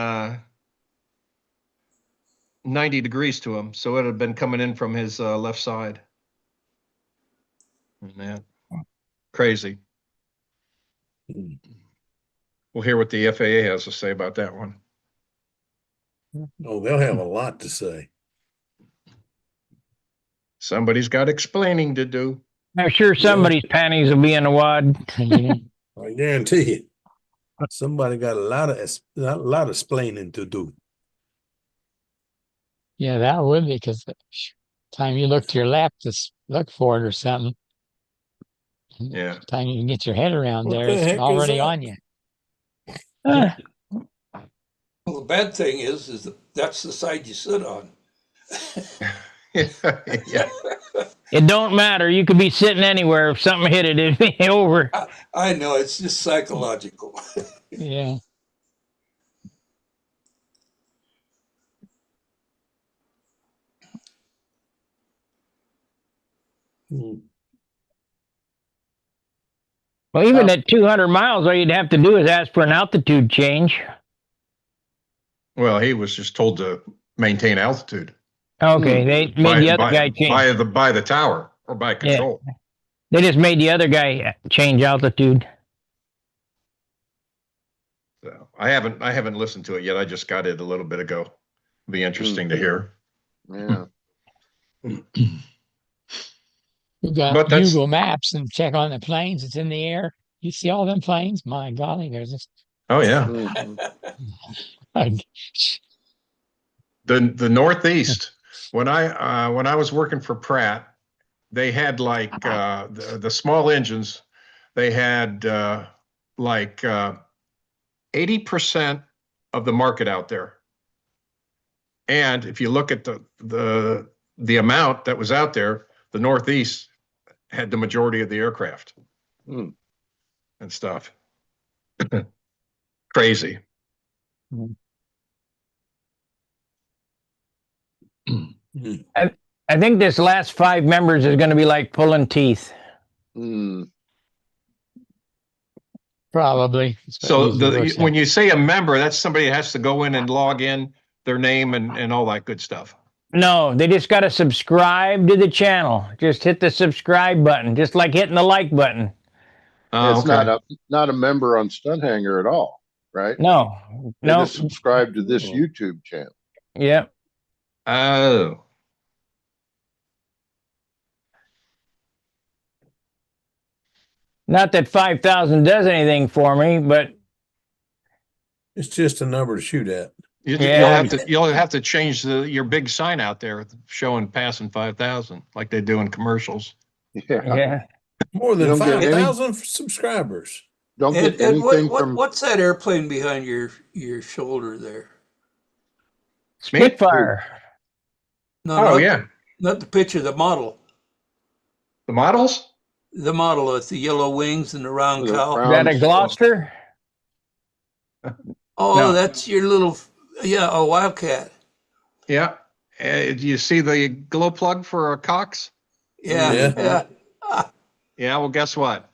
90 degrees to him, so it would have been coming in from his left side. Man, crazy. We'll hear what the FAA has to say about that one. Oh, they'll have a lot to say. Somebody's got explaining to do. I'm sure somebody's panties will be in a wad. I guarantee you, somebody got a lot of explaining to do. Yeah, that would be because the time you look to your left to look for it or something. Yeah. Time you can get your head around What there, the it's heck is already that? on you. Ah, Well, the bad thing is that's the side you sit on. Yeah. it don't matter. You could be sitting anywhere. If something hit it, it'd be over. I know, it's just psychological. Yeah. Hmm. Well, even at 200 miles, all you'd have to do is ask for an altitude change. Well, he was just told to maintain altitude Okay, they made the other guy change. by the tower or by control. They just made the other guy change altitude. So I haven't listened to it yet. I just got it a little bit ago. It'll be interesting to hear. Yeah. You got But that's- Google Maps and check on the planes. It's in the air. You see all them planes? My golly, there's this. Oh yeah. Mhm. The Northeast. When I was working for Pratt, they had like the small engines. They had like 80% of the market out there. And if you look at the amount that was out there, the Northeast had the majority of the aircraft Hmm. and stuff. Crazy. I think this last 5 members is going to be like pulling teeth. Hmm. Probably. So when you say a member, that's somebody that has to go in and log in their name and all that good stuff. No, they just got to subscribe to the channel. Just hit the subscribe button, just like hitting the like button. It's Okay. not a member on Stunt Hangar at all, right? No, They no. just subscribe to this YouTube channel. Yep. Oh. Not that 5,000 does anything for me, but It's just a number to shoot at. Yeah. You'll have to change your big sign out there showing passing 5,000 like they do in commercials. Yeah. yeah. More than You don't get any- 5,000 subscribers. Don't And, get anything from what's that airplane behind your shoulder there? Spitfire. No, Oh not, yeah, not the picture, the model. the models. The model with the yellow wings and the round The cowl. Is that a round- Gloucester? Oh, No. that's your little, a Wildcat. Yeah. Do you see the glow plug for a Cox? Yeah, Yeah. Yeah. Well, guess what?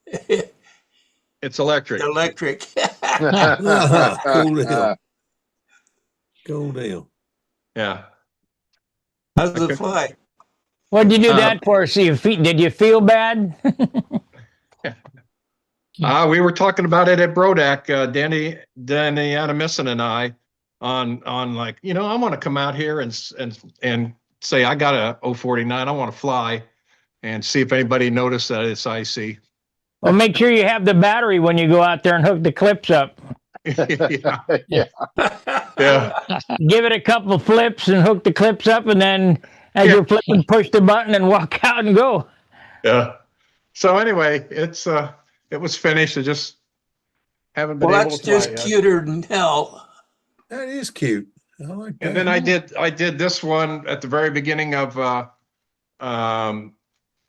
It's electric. Electric. Cool deal. Cool deal. Yeah. How does it fly? What'd you do that for? See your feet? Did you feel bad? We were talking about it at Brodak, Danny Adamison and I, on like, I want to come out here and say I got a 049. I want to fly and see if anybody noticed that it's icy. Well, make sure you have the battery when you go out there and hook the clips up. Yeah. Yeah. Yeah. Give it a couple flips and hook the clips up, and then as you're flipping, push the button and walk out and go. Yeah. So anyway, it was finished. I just haven't been Well, able that's to fly just yet. cuter than hell. That is cute. I like that. And then I did this one at the very beginning of the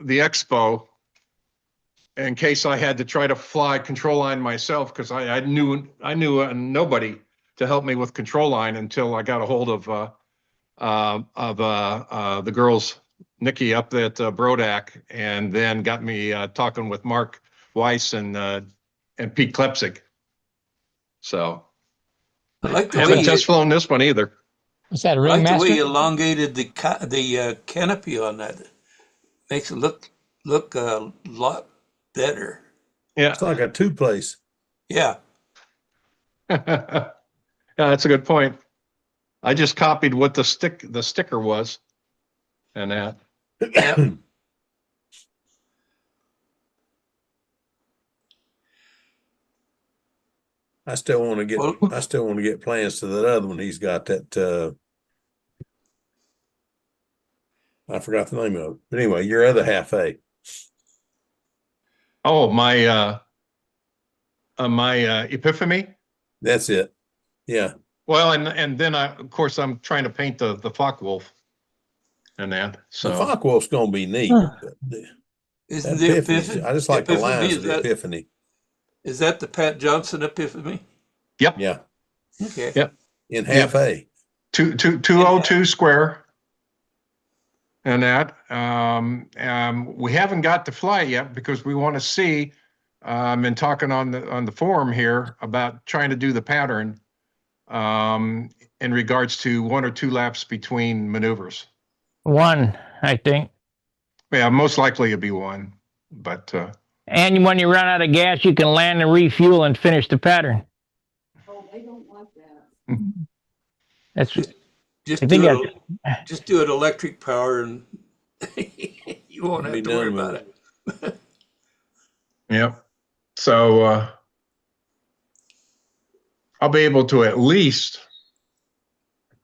expo, in case I had to try to fly control line myself, because I knew nobody to help me with control line until I got a hold of the girls Nikki up at Brodak, and then got me talking with Mark Weiss and Pete Klepsik. So I like the way haven't you, test flown this one either. What's that, a I like the way ringmaster? you elongated the canopy on that. Makes it look a lot better. Yeah. It's like a two-place. Yeah. Yeah, that's a good point. I just copied what the sticker was and that. Yeah. I still want to Well, get plans to that other one. He's got that I forgot the name of it. But anyway, your other half A. Oh, my epiphany. That's it. Yeah. Well, and then of course I'm trying to paint the Focke-Wulf and that. The So Focke-Wulf's gonna be neat. Huh. But isn't the Epiphany, Epiphany? I just like the Epiphany, lines of the Epiphany. is that the Pat Johnson Epiphany? yep, Yeah. Okay. Yep. In half A. 202 square. And that we haven't got to fly yet because we want to see. And talking on the forum here about trying to do the pattern in regards to 1 or 2 laps between maneuvers. One, I think. Yeah, most likely it'll be 1, but And when you run out of gas, you can land and refuel and finish the pattern. Oh, they don't like that. That's Just I think do that's it. Just do it electric power, and you won't have Be to worry done with about it. yep. So I'll be able to at least.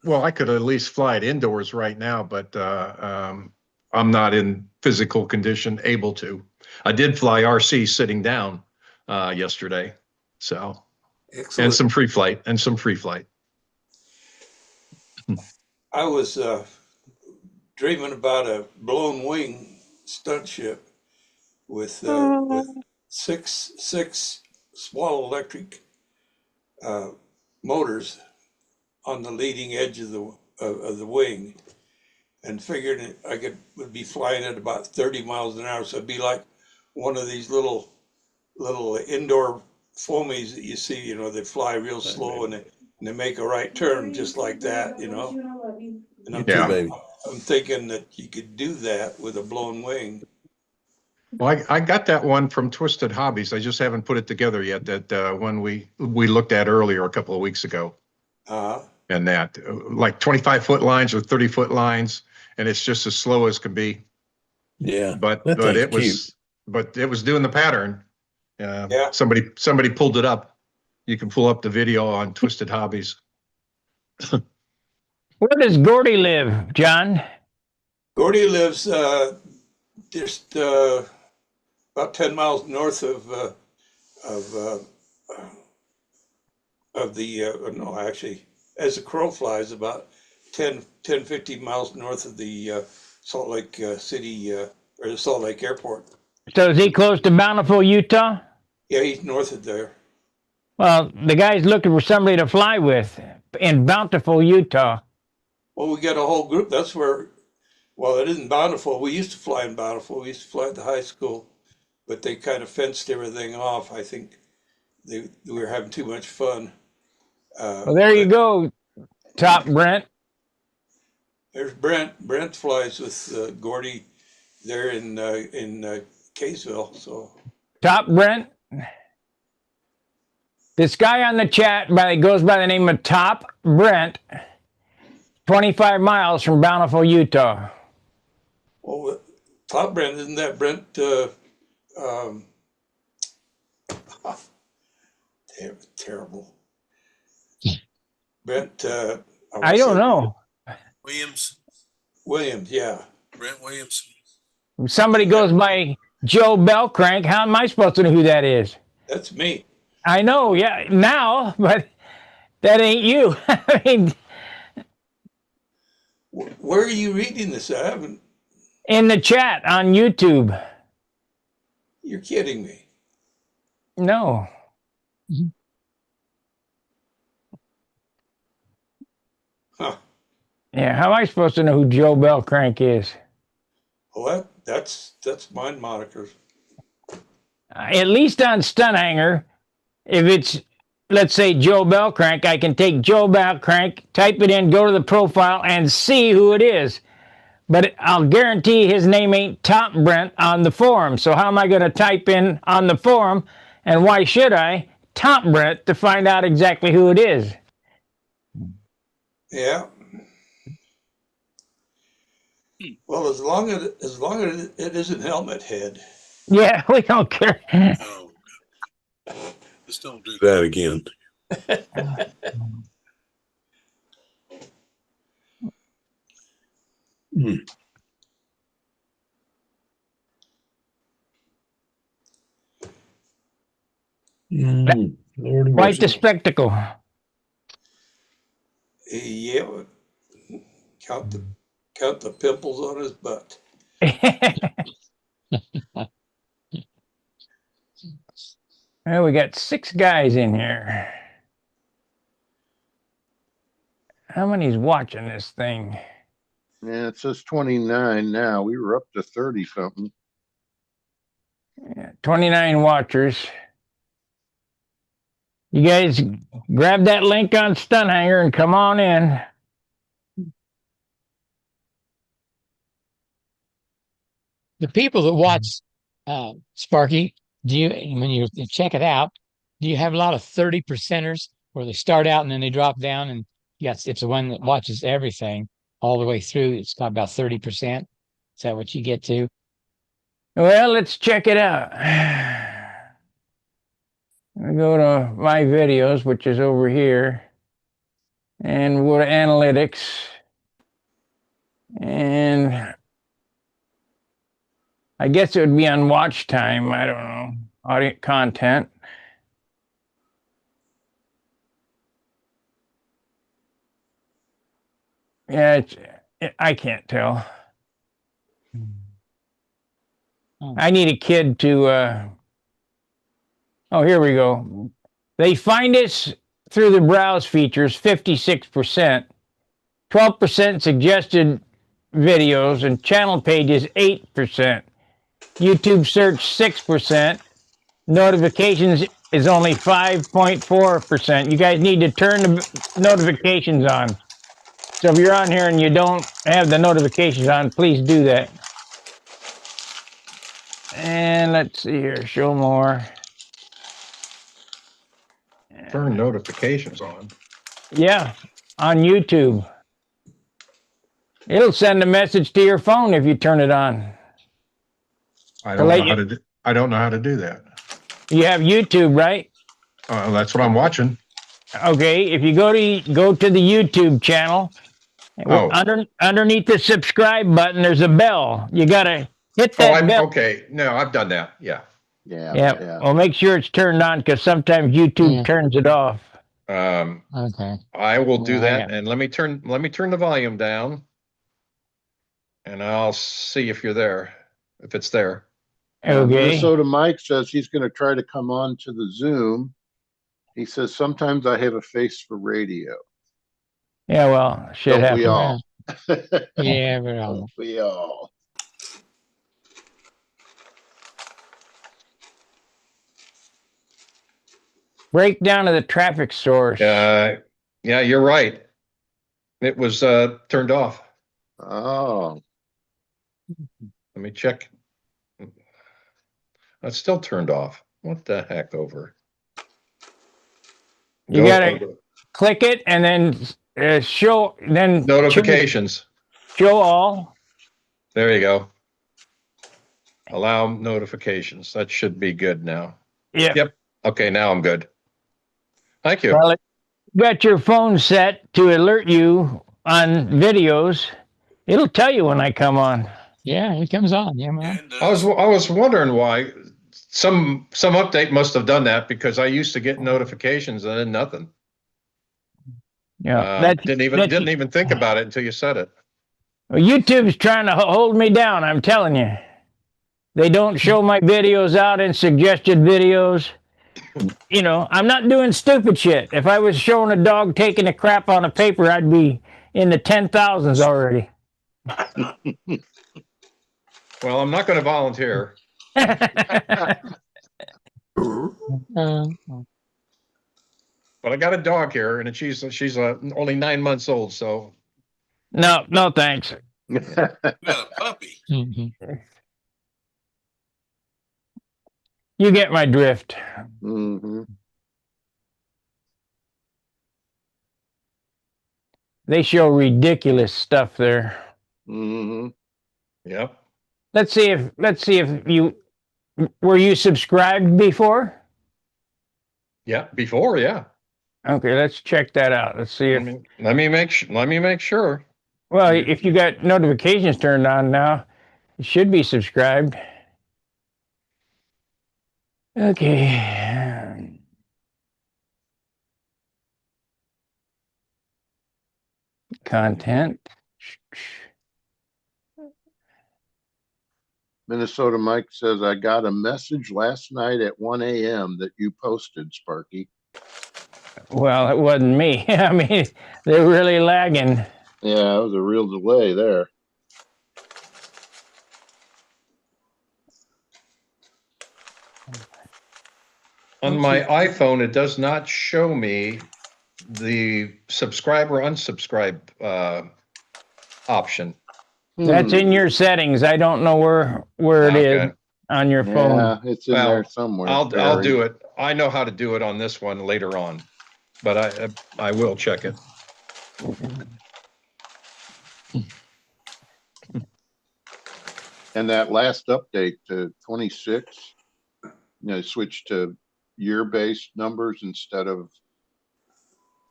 Well, I could at least fly it indoors right now, but I'm not in physical condition able to. I did fly RC sitting down yesterday, so Excellent. and some free flight. I was dreaming about a blown wing stunt ship with six small electric motors on the leading edge of the wing, and figured would be flying at about 30 miles an hour. So it'd be like one of these little indoor foamies that you see, you know, they fly real slow and they make a right turn just like that, you know. And You too, Yeah. baby. I'm thinking that you could do that with a blown wing. Well, I got that one from Twisted Hobbies. I just haven't put it together yet. That one we looked at earlier a couple of weeks ago, and that like 25-foot lines or 30-foot lines, and it's just as slow as can be. Yeah. But That thing's it was doing the pattern. Yeah. Somebody pulled it up. You can pull up the video on Twisted Hobbies. where does Gordy live, John? Gordy lives just about 10 miles north of the no, actually, as the crow flies, about 15 miles north of the Salt Lake City or the Salt Lake Airport. So is he close to Bountiful, Utah? Yeah, he's north of there. Well, the guy's looking for somebody to fly with in Bountiful, Utah. Well, we got a whole group. That's where, well, it isn't Bountiful. We used to fly in Bountiful. We used to fly at the high school, but they kind of fenced everything off. I think we were having too much fun. Well, there you go, Top Brent. There's Brent. Brent flies with Gordy there in Kaysville. So Top Brent. This guy on the chat goes by the name of Top Brent, 25 miles from Bountiful, Utah. well, Top Brent, isn't that Brent? Terrible. Brent. I don't know. Williams, yeah. Brent Williams. Somebody goes by Joe Bellcrank. How am I supposed to know who that is? That's me. I know, yeah, now, but that ain't you. I mean, Where are you reading this? I haven't. in the chat on YouTube. You're kidding me. No. Huh. Yeah, how am I supposed to know who Joe Bellcrank is? Well, that's mine monikers. At least on Stunt Hangar, if it's, let's say, Joe Bellcrank, I can take Joe Bellcrank, type it in, go to the profile, and see who it is. But I'll guarantee his name ain't Top Brent on the forum. So how am I going to type in on the forum? And why should I? Top Brent to find out exactly who it is. Yeah. Well, as long as it isn't Helmet Head. Yeah, we don't care. Oh, just don't do that again. Hmm. Lordy Quite the mercy. spectacle. Yeah. Count the pimples on his butt. Well, we got 6 guys in here. How many's watching this thing? Yeah, it says 29 now. We were up to 30 something. Yeah, 29 watchers. You guys grab that link on Stunt Hangar and come on in. The people that watch Sparky, when you check it out, do you have a lot of 30 percenters where they start out and then they drop down? And yes, it's the one that watches everything all the way through. It's got about 30%. Is that what you get to? Well, let's check it out. We go to my videos, which is over here, and we'll go to analytics. And I guess it would be on watch time. I don't know. Audience content. Yeah, I can't tell. Oh. I need a kid to. Oh, here we go. They find us through the browse features 56%, 12% suggested videos, and channel pages 8%. YouTube search 6%. Notifications is only 5.4%. You guys need to turn the notifications on. So if you're on here and you don't have the notifications on, please do that. And let's see here, show more. Turn notifications on. Yeah, on YouTube. It'll send a message to your phone if you turn it on. I don't know how to do, I don't know how to do that. You have YouTube, right? That's what I'm watching. Okay, if you go to the YouTube channel, Oh. underneath the subscribe button, there's a bell. You gotta hit that bell. Okay. No, I've done that. Yeah. Yeah. Well, make sure it's turned on because sometimes YouTube turns it off. Okay. I will do that, and let me turn the volume down, and I'll see if you're there, if it's there. Okay. Minnesota Mike says he's going to try to come on to the Zoom. He says sometimes I have a face for radio. Yeah, well, shit Don't happens. we all? Yeah, we're all. Don't we all? Breakdown of the traffic source. Yeah, you're right. It was turned off. Oh. Let me check. It's still turned off. What the heck over? You gotta click it and then show, then notifications. Show all. There you go. Allow notifications. That should be good now. Yeah. Yep. Okay, now I'm good. Thank you. Well, you got your phone set to alert you on videos. It'll tell you when I come on. Yeah, it comes on. Yeah, man. I was wondering why. Some update must have done that because I used to get notifications and then nothing. Yeah, didn't even think about it until you said it. Well, YouTube's trying to hold me down. I'm telling you, they don't show my videos out in suggested videos. You know, I'm not doing stupid shit. If I was showing a dog taking a crap on a paper, I'd be in the 10,000s already. Well, I'm not going to volunteer. Uh, But I got a dog here, and she's only 9 months old. So No, no, thanks. Got a puppy. mhm. You get my drift. Mhm. They show ridiculous stuff there. Mhm. yep, Let's see if you were you subscribed before? yeah. Before, yeah. Okay, let's check that out. Let's see if Let me make sure. well, You- if you got notifications turned on now, you should be subscribed. Okay. Content. Minnesota Mike says, I got a message last night at 1 a.m. that you posted, Sparky. Well, it wasn't me. I mean, they're really lagging. Yeah, it was a real delay there. On my iPhone, it does not show me the subscribe or unsubscribe option. That's in your settings. I don't know where it is Okay. on your phone. Yeah, it's in Well, there somewhere. I'll buried. do it. I know how to do it on this one later on, but I will check it. And that last update to 26, switched to year-based numbers instead of,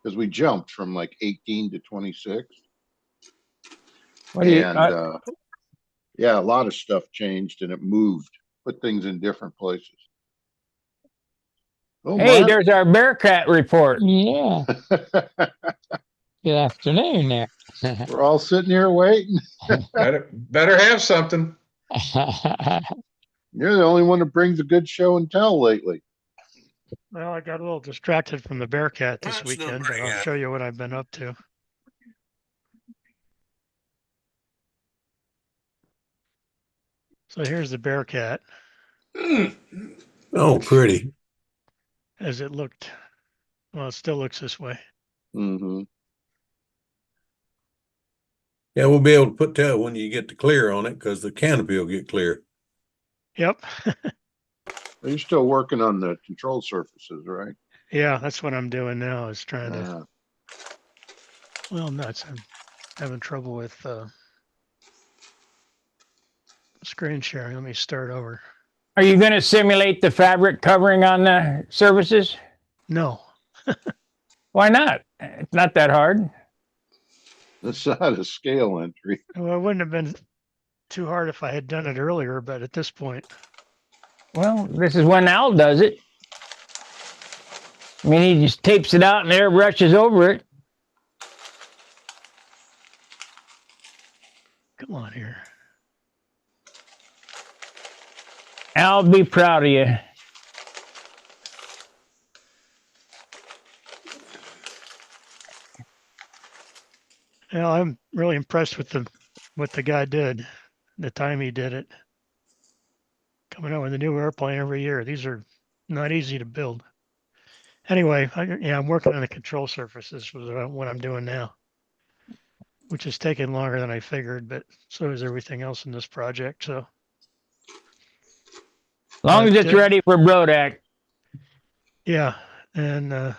because we jumped from like 18 to 26. What do you? And yeah, a lot of stuff changed and it moved, put things in different places. Oh, Hey, Mark. there's our Bearcat report. Yeah. Good afternoon there. We're all sitting here waiting. Better have something. You're the only one that brings a good show and tell lately. Well, I got a little distracted from the Bearcat this That's weekend, number but I'll eight. show you what I've been up to. So here's the Bearcat Oh, pretty. as it looked. Well, it still looks this way. Mm-hmm. Yeah, we'll be able to put that when you get the clear on it because the canopy will get clear. Yep. You're still working on the control surfaces, right? Yeah, that's what I'm doing now is trying to, Yeah. well, nuts. I'm having trouble with screen sharing. Let me start over. Are you going to simulate the fabric covering on the surfaces? No. Why not? It's not that hard. That's not a scale entry. Well, it wouldn't have been too hard if I had done it earlier, but at this point, Well, this is when Al does it. I mean, he just tapes it out and airbrushes over it. come on here. I'll be proud of you. Well, I'm really impressed with what the guy did, the time he did it. Coming out with a new airplane every year. These are not easy to build. Anyway, I'm working on the control surfaces with what I'm doing now, which is taking longer than I figured, but so is everything else in this project. So As long as it's ready for Brodak. yeah, and I've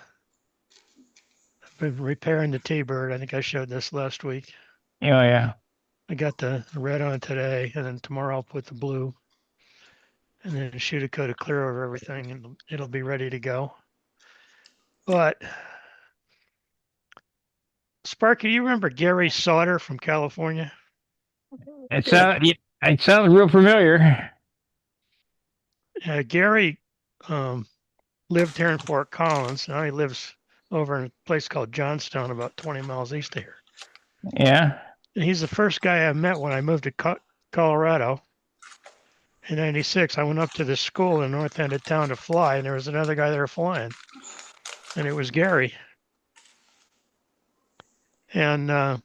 been repairing the T-bird. I think I showed this last week. Oh, yeah. I got the red on today, and then tomorrow I'll put the blue, and then shoot a coat of clear over everything, and it'll be ready to go. But Sparky, do you remember Gary Sauter from California? It sounds real familiar. Gary lived here in Fort Collins. Now he lives over in a place called Johnstown, about 20 miles east of here. Yeah. And he's the first guy I met when I moved to Colorado in '96. I went up to this school in the north end of town to fly, and there was another guy there flying, and it was Gary. And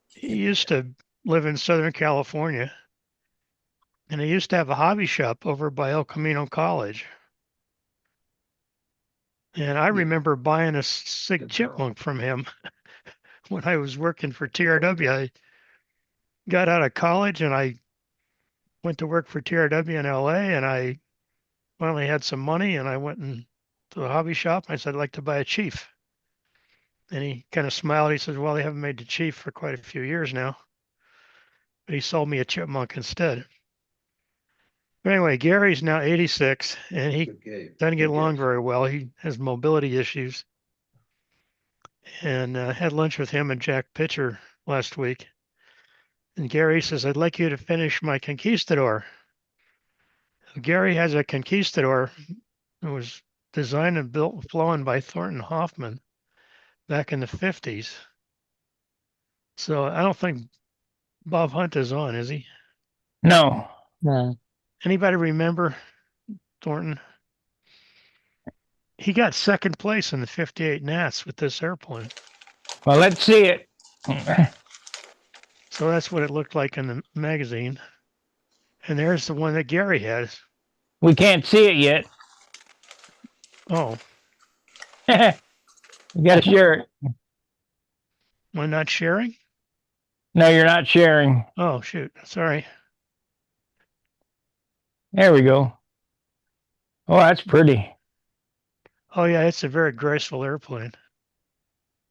he used to live in Southern California, And he used to have a hobby shop over by El Camino College. And I remember buying a Sig Chipmunk from him when I was working for TRW. I got out of college and I went to work for TRW in LA, and I finally had some money and I went to the hobby shop. I said, I'd like to buy a Chief. And he kind of smiled. He says, well, they haven't made the Chief for quite a few years now. But he sold me a Chipmunk instead. But anyway, Gary's now 86 and he doesn't get along very well. He has mobility issues. And had lunch with him and Jack Pitcher last week. And Gary says, I'd like you to finish my Conquistador. Gary has a Conquistador that was designed and built and flown by Thornton Hoffman back in the 50s. So I don't think Bob Hunt is on, is he? No. No. Anybody remember Thornton? He got second place in the 58 Nats with this airplane. Well, let's see it. So that's what it looked like in the magazine. And there's the one that Gary has. We can't see it yet. Oh, You gotta share it. am I not sharing? No, you're not sharing. Oh, shoot. Sorry. There we go. Oh, that's pretty. Oh, yeah, it's a very graceful airplane.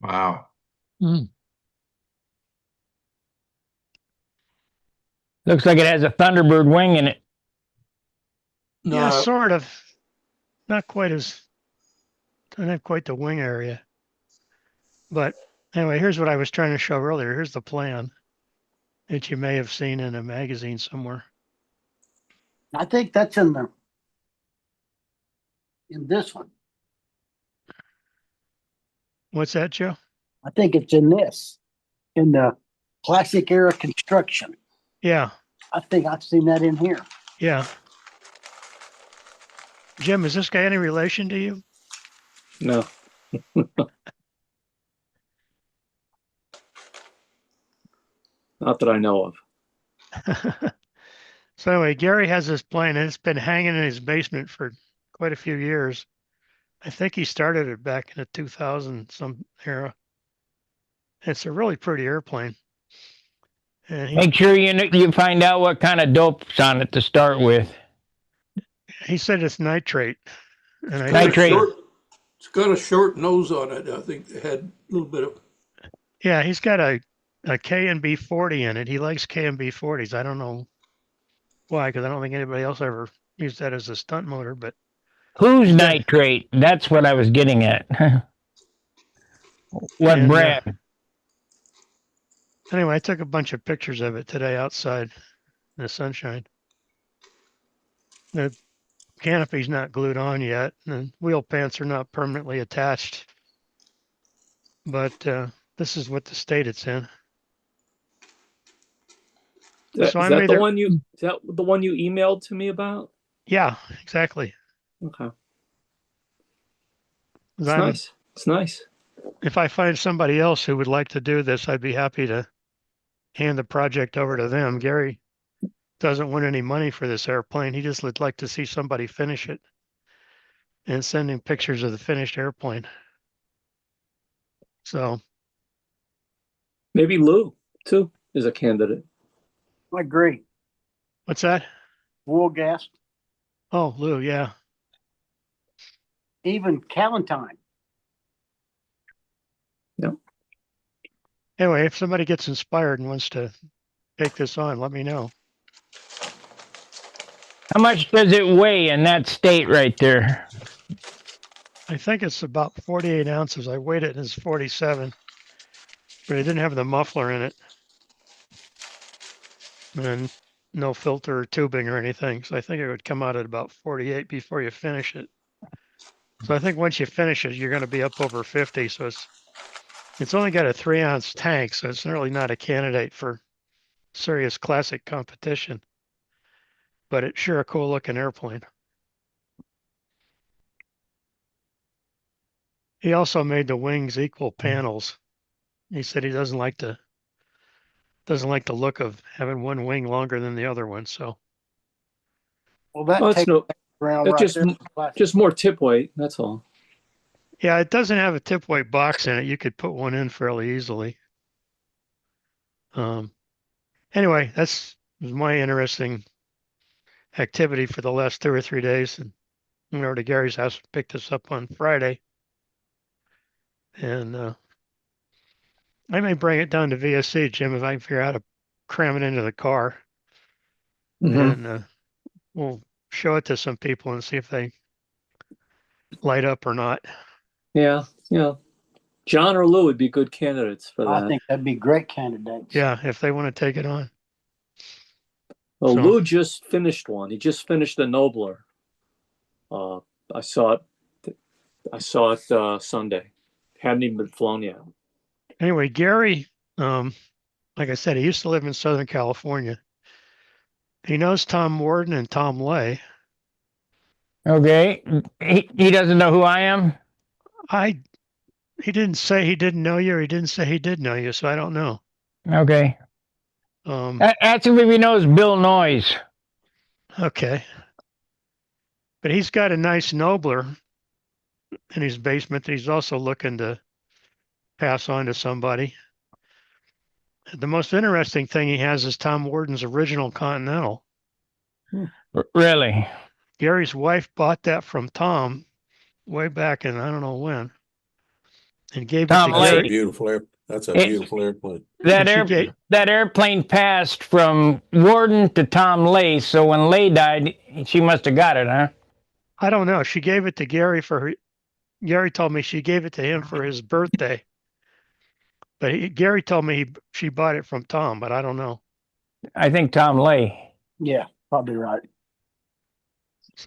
Wow. Mm. Looks like it has a Thunderbird wing in it. Yeah, sort of. Not quite as, doesn't have quite the wing area. But anyway, here's what I was trying to show earlier. Here's the plan that you may have seen in a magazine somewhere. I think that's in this one. What's that, Joe? I think it's in the classic era construction. Yeah, I think I've seen that in here. yeah. Jim, is this guy any relation to you? No. Not that I know of. So anyway, Gary has this plane and it's been hanging in his basement for quite a few years. I think he started it back in the 2000 some era. It's a really pretty airplane. And Make sure you find out what kind of dope's on it to start with. he said it's nitrate. And I Nitrate. It's got a short nose on it. I think they had a little bit of. Yeah, he's got a K&B 40 in it. He likes K&B 40s. I don't know why, because I don't think anybody else ever used that as a stunt motor. But Who's nitrate? That's what I was getting at. What brand? Anyway, I took a bunch of pictures of it today outside in the sunshine. The canopy's not glued on yet, and the wheel pants are not permanently attached. But this is what the state it's in. Is So that the one you emailed to me about? Yeah, exactly. Okay. It's nice. It's nice. If I find somebody else who would like to do this, I'd be happy to hand the project over to them. Gary doesn't want any money for this airplane. He just would like to see somebody finish it and send him pictures of the finished airplane. So maybe Lou too is a candidate. I agree. What's that? Wool gas. Oh, Lou, yeah. Even Callentine. Yep. Anyway, if somebody gets inspired and wants to take this on, let me know. How much does it weigh in that state right there? I think it's about 48 ounces. I weighed it and it's 47, but it didn't have the muffler in it. And no filter or tubing or anything. So I think it would come out at about 48 before you finish it. So I think once you finish it, you're going to be up over 50. So it's only got a 3-ounce tank, so it's really not a candidate for serious classic competition. But it's sure a cool looking airplane. He also made the wings equal panels. He said he doesn't like the look of having one wing longer than the other one. So Well, that Oh, it's takes no, around that's right there. just more tip weight. That's all. Yeah, it doesn't have a tip weight box in it. You could put one in fairly easily. Anyway, was my interesting activity for the last 2 or 3 days. And went over to Gary's house, picked this up on Friday. And I may bring it down to VSC, Jim, if I can figure out how to cram it into the car. Mhm. And we'll show it to some people and see if they light up or not. Yeah, yeah. John or Lou would be good candidates for I that. think that'd be great candidates. Yeah, if they want to take it on. Well, So- Lou just finished one. He just finished the Nobler. I saw it. Sunday. Hadn't even been flown yet. Anyway, Gary, like I said, he used to live in Southern California. He knows Tom Warden and Tom Lay. Okay. He doesn't know who I am? He didn't say he didn't know you, or he didn't say he did know you, so I don't know. Okay. Um, Ask him if he knows Bill Noyes. okay. But he's got a nice Nobler in his basement that he's also looking to pass on to somebody. The most interesting thing he has is Tom Warden's original Continental. Really? Gary's wife bought that from Tom way back in I don't know when, and gave Tom it to That's a Gary. beautiful That's a It- beautiful airplane. That airplane passed from Warden to Tom Lay, so when Lay died, she must have got it, huh? I don't know. She gave it to Gary Gary told me she gave it to him for his birthday. But Gary told me she bought it from Tom, but I don't know. I think Tom Lay. Yeah, probably right.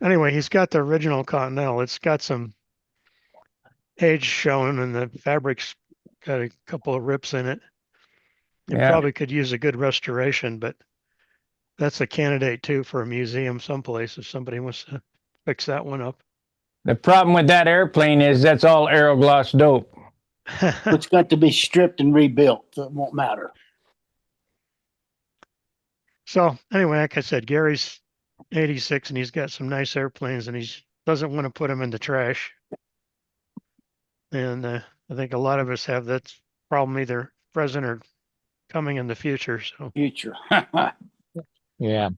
Anyway, he's got the original Continental. It's got some age showing, and the fabric's got a couple of rips in it. It Yeah. probably could use a good restoration, but that's a candidate too for a museum someplace if somebody wants to fix that one up. The problem with that airplane is that's all Aerogloss dope. It's got to be stripped and rebuilt, so it won't matter. So anyway, like I said, Gary's 86 and he's got some nice airplanes, and he doesn't want to put them in the trash. And I think a lot of us have that problem, either present or coming in the future. So Future. Yeah.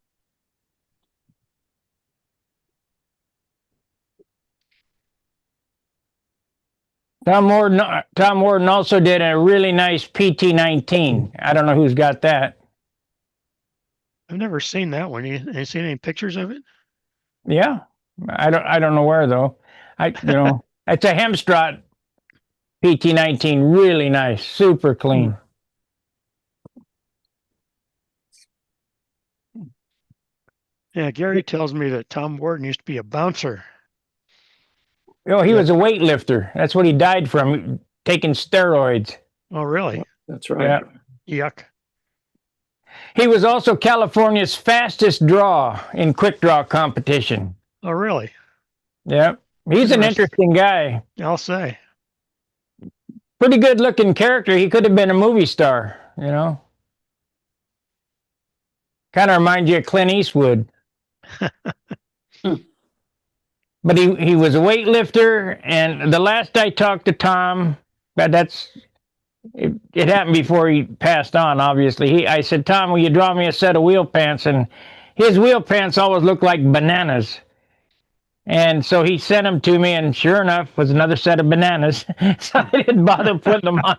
Tom Warden also did a really nice PT-19. I don't know who's got that. I've never seen that one. You seen any pictures of it? Yeah. I don't know where though. It's a Hemstrat PT-19, really nice, super clean. Yeah, Gary tells me that Tom Warden used to be a bouncer. Oh, he was a weightlifter. That's what he died from, taking steroids. Oh, really? That's right. Yeah. Yuck. He was also California's fastest draw in quick draw competition. Oh, really? Yeah. He's an Interesting. interesting guy. I'll say. Pretty good looking character. He could have been a movie star, Kind of reminds you of Clint Eastwood. But he was a weightlifter, and the last I talked to Tom, it happened before he passed on, obviously. I said, Tom, will you draw me a set of wheel pants? And his wheel pants always looked like bananas. And so he sent them to me, and sure enough, was another set of bananas. So I didn't bother putting them on.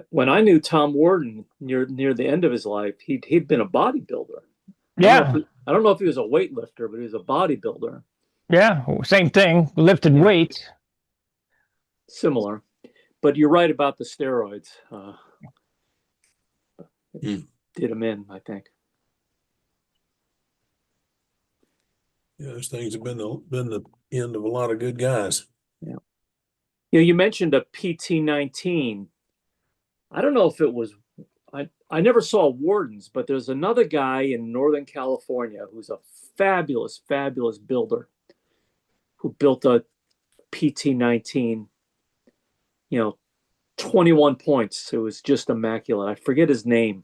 When I knew Tom Warden near the end of his life, he'd been a bodybuilder. Yeah. I don't know if he was a weightlifter, but he was a bodybuilder. Yeah, same thing. Lifted weights. Similar. But you're right about the steroids. Did him in, I think. Yeah, those things have been the end of a lot of good guys. Yeah. You mentioned a PT-19. I don't know if it was, I never saw Warden's, but there's another guy in Northern California who's a fabulous, fabulous builder who built a PT-19, 21 points. It was just immaculate. I forget his name.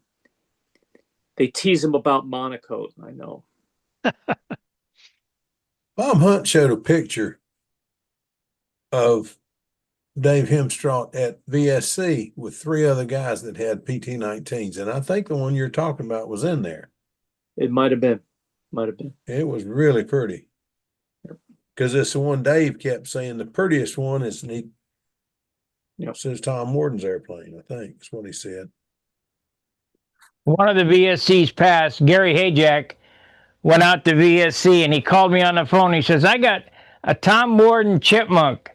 They tease him about Monaco. I know. Bob Hunt showed a picture of Dave Hemstraw at VSC with 3 other guys that had PT-19s. And I think the one you're talking about was in there. It might have been. Might have been. It was really pretty. Because it's the one Dave kept saying the prettiest one is, and he says Tom Warden's airplane, I think is what he said. One of the VSCs passed, Gary Hayjack, went out to VSC and he called me on the phone. He says, I got a Tom Warden Chipmunk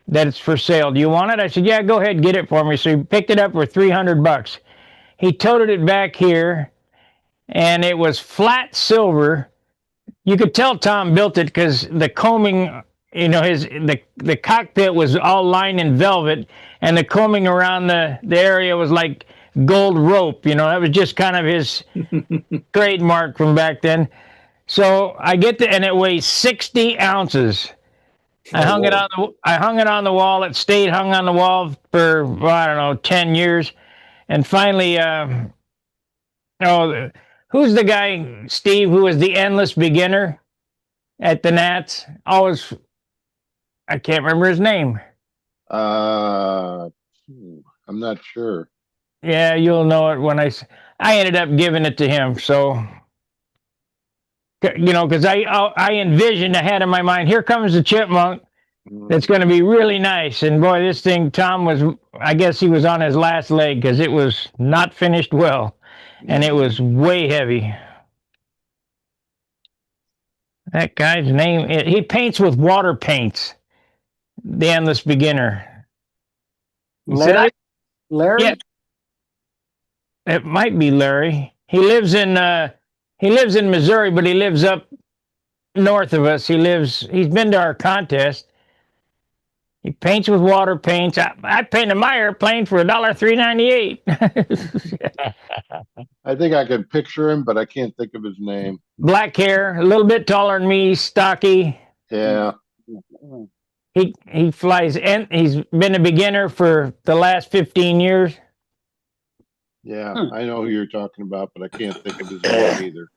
that's for sale. Do you want it? I said, yeah, go ahead, get it for me. So he picked it up for $300. He toted it back here and it was flat silver. You could tell Tom built it because the combing, you know, the cockpit was all lined in velvet and the combing around the area was like gold rope. You know, that was just kind of his trademark from back then. So I get and it weighs 60 ounces. I hung it on the wall. It stayed hung on the wall for, well, I don't know, 10 years. And finally, who's the guy, Steve, who was the endless beginner at the Nats? Always, I can't remember his name. I'm not sure. Yeah, you'll know it when I ended up giving it to him. So, you know, because I envisioned ahead in my mind, here comes the Chipmunk. It's going to be really nice. And boy, this thing, Tom was, I guess he was on his last leg because it was not finished well. And it was way heavy. That guy's name, he paints with water paints. The endless beginner. Larry? Larry? Yeah. It might be Larry. He lives in Missouri, but he lives up north of us. He's been to our contest. He paints with water paints. I painted my airplane for $3.98. I think I can picture him, but I can't think of his name. Black hair, a little bit taller than me, stocky. Yeah. He flies, and he's been a beginner for the last 15 years. Yeah, I know who you're talking about, but I can't think of his name either.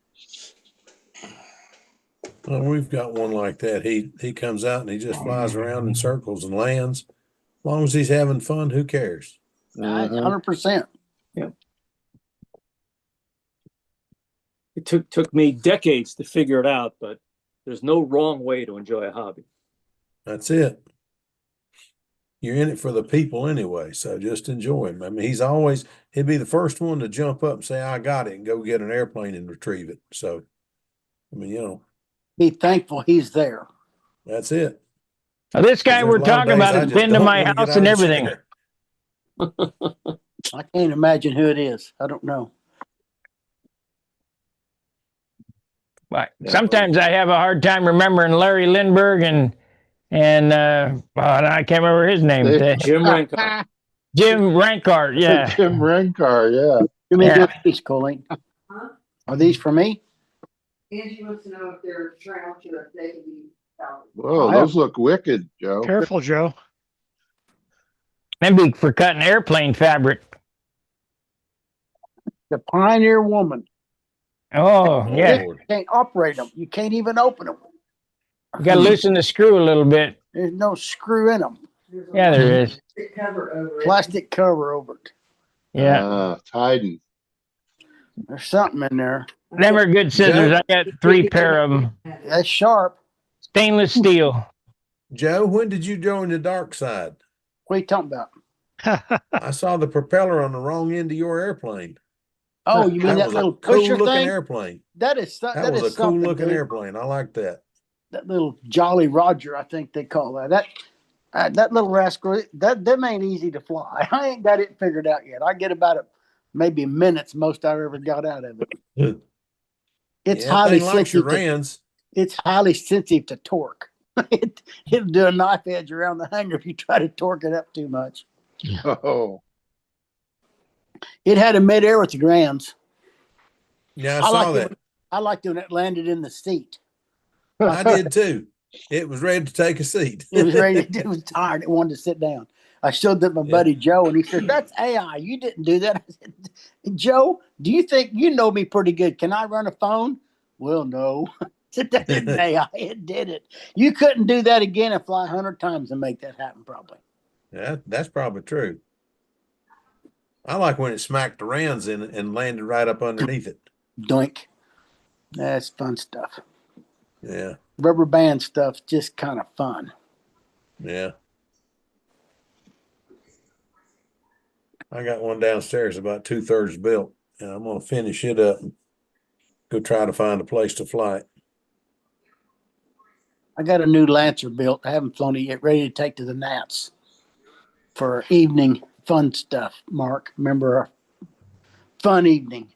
Well, we've got one like that. He comes out and he just flies around in circles and lands. As long as he's having fun, who cares? 100%. Yeah. It took me decades to figure it out, but there's no wrong way to enjoy a hobby. That's it. You're in it for the people anyway, so just enjoy him. I mean, he'd be the first one to jump up and say, I got it, and go get an airplane and retrieve it. So, I mean, you know. Be thankful he's there. That's it. Now, this guy we're talking about has been to my house and everything. I can't imagine who it is. I don't know. But sometimes I have a hard time remembering Larry Lindbergh and I can't remember his name. Jim Rankar. Jim Rankar, yeah. Jim Rankar, yeah. You mean these, Colleen? Huh? Are these for me? Angie wants to know if they're trout or if they can be salvaged. Whoa, those look wicked, Joe. Careful, Joe. Maybe for cutting airplane fabric. The Pioneer Woman. Oh, yeah. You can't operate them. You can't even open them. You got to loosen the screw a little bit. There's no screw in them. Yeah, there is. Plastic cover over it. Yeah. Titan. There's something in there. Them are good scissors. I got 3 pair of them. That's sharp. Stainless steel. Joe, when did you join the dark side? What are you talking about? I saw the propeller on the wrong end of your airplane. Oh, you mean that little pusher cool looking thing? airplane. That was a cool looking airplane. I like that. That little Jolly Roger, I think they call that. That little rascal, them ain't easy to fly. I ain't got it figured out yet. I get about maybe minutes most I ever got out of it. It's highly sensitive. It's highly sensitive to torque. It'll do a knife edge around the hanger if you try to torque it up too much. Oh. It had a midair with the grams. Yeah, I saw that. I liked when it landed in the seat. I did too. It was ready to take a seat. It was ready. It was tired. It wanted to sit down. I showed that to my Yeah. buddy Joe, and he said, "That's AI. You didn't do that." I said, "Joe, do you think you know me pretty good? Can I run a phone?" "Well, no." I said, "That isn't AI. It did it. You couldn't do that again and fly 100 times and make that happen, probably." That's probably true. I like when it smacked the rounds in and landed right up underneath it. Doink. That's fun stuff. Yeah. Rubber band stuff, just kind of fun. Yeah. I got one downstairs about 2/3 built, and I'm going to finish it up and go try to find a place to fly it. I got a new Lancer built. I haven't flown it yet, ready to take to the Nats for evening fun stuff. Mark, remember our fun evening?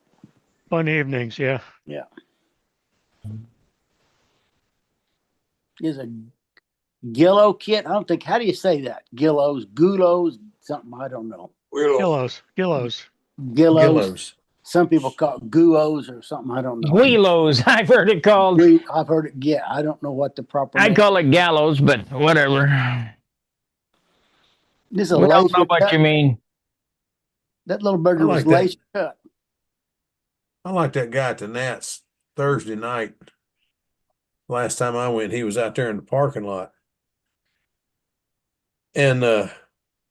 Fun evenings, yeah. Yeah. Is a Gillo kit. I don't think, how do you say that? Gulos, something, I don't know. Gillos. Gillos. Gillos. Some people call it guos or something, I don't know. Wheelos, I've heard it called. I've heard it, yeah. I don't know what the proper I name. call it gallows, but whatever. This is a We all laser know what cut. you mean. That little burger I was like that. laser cut. I like that guy at the Nats Thursday night. Last time I went, he was out there in the parking lot. And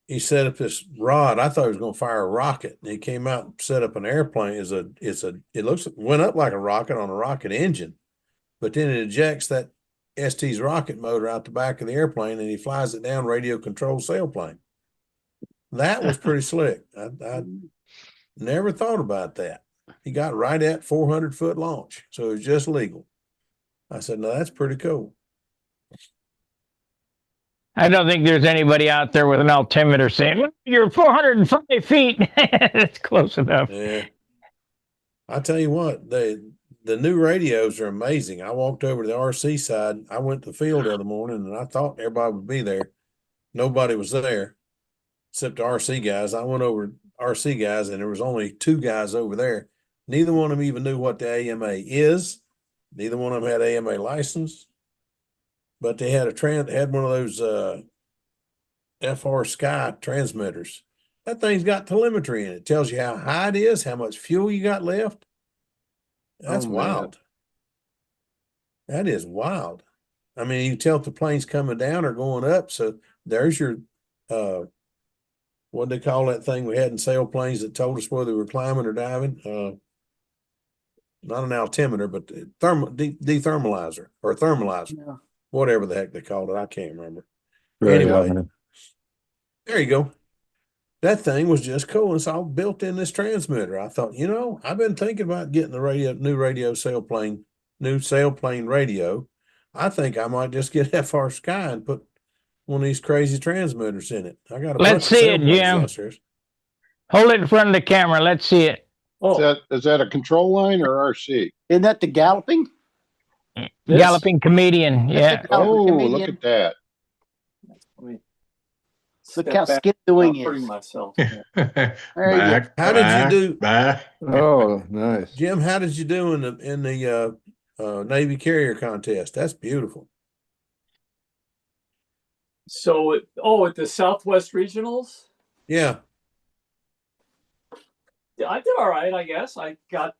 he set up this rod. I thought he was going to fire a rocket. And he came out and set up an airplane. It went up like a rocket on a rocket engine, but then it ejects that ST's rocket motor out the back of the airplane and he flies it down radio controlled sailplane. That was pretty slick. I never thought about that. He got right at 400-foot launch, so it was just legal. I said, "No, that's pretty cool." I don't think there's anybody out there with an altimeter saying, "Well, you're 405 feet." That's close enough. Yeah. I tell you what, the new radios are amazing. I walked over to the RC side. I went to the field the other morning and I thought everybody would be there. Nobody was there except the RC guys. I went over to RC guys and there was only 2 guys over there. Neither one of them even knew what the AMA is. Neither one of them had AMA license, but they had had one of those FR Sky transmitters. That thing's got telemetry in it. It tells you how high it is, how much fuel you got left. That's wild. That is wild. I mean, you tell if the plane's coming down or going up. So there's your what do they call that thing we had in sailplanes that told us whether we were climbing or diving? Not an altimeter, but dethermalizer or thermalizer, Yeah. whatever the heck they called it. I can't remember. Anyway, there you go. That thing was just cool. It's all built in this transmitter. I thought, I've been thinking about getting the new sailplane radio. I think I might just get FR Sky and put one of these crazy transmitters in it. I got a Let's bunch of see it, sailplanes Jim. downstairs. Hold it in front of the camera. Let's see it. Oh, Is that a control line or RC? Isn't that the galloping? this? Galloping comedian. Yeah. Oh, Comedian. look at that. Let me Look step how back. skinny the wing Not hurting is. myself. There you go. How did you do, Back. Oh, nice. Jim? How did you do in the Navy carrier contest? That's beautiful. So, at the Southwest Regionals, Yeah. I did all right, I guess. I got,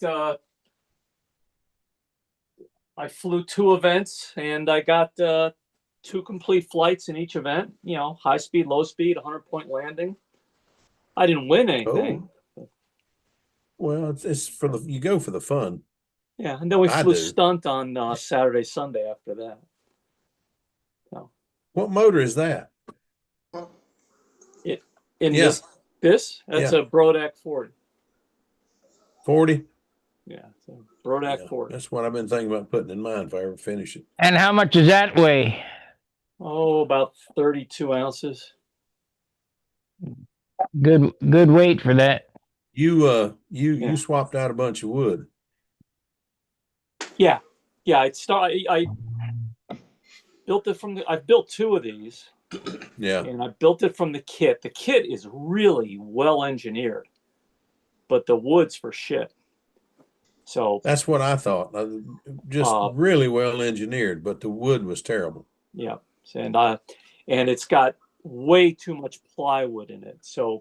I flew 2 events and I got 2 complete flights in each event, high speed, low speed, 100-point landing. I didn't win anything. Oh. Well, it's you go for the fun. Yeah, and then we I flew do. stunt on Saturday, Sunday after that. So, What motor is that? in Yeah. this that's a Brodak 40. 40? Yeah, so Brodak Yeah, 40. that's what I've been thinking about putting in mine if I ever finish it. And how much does that weigh? Oh, about 32 ounces. Good weight for that. You Yeah. swapped out a bunch of wood. Yeah. I built it I've built 2 of these. Yeah. And I built it from the kit. The kit is really well engineered, but the wood's for shit. So That's what I thought. Just really well engineered, but the wood was terrible. yeah, and it's got way too much plywood in it. So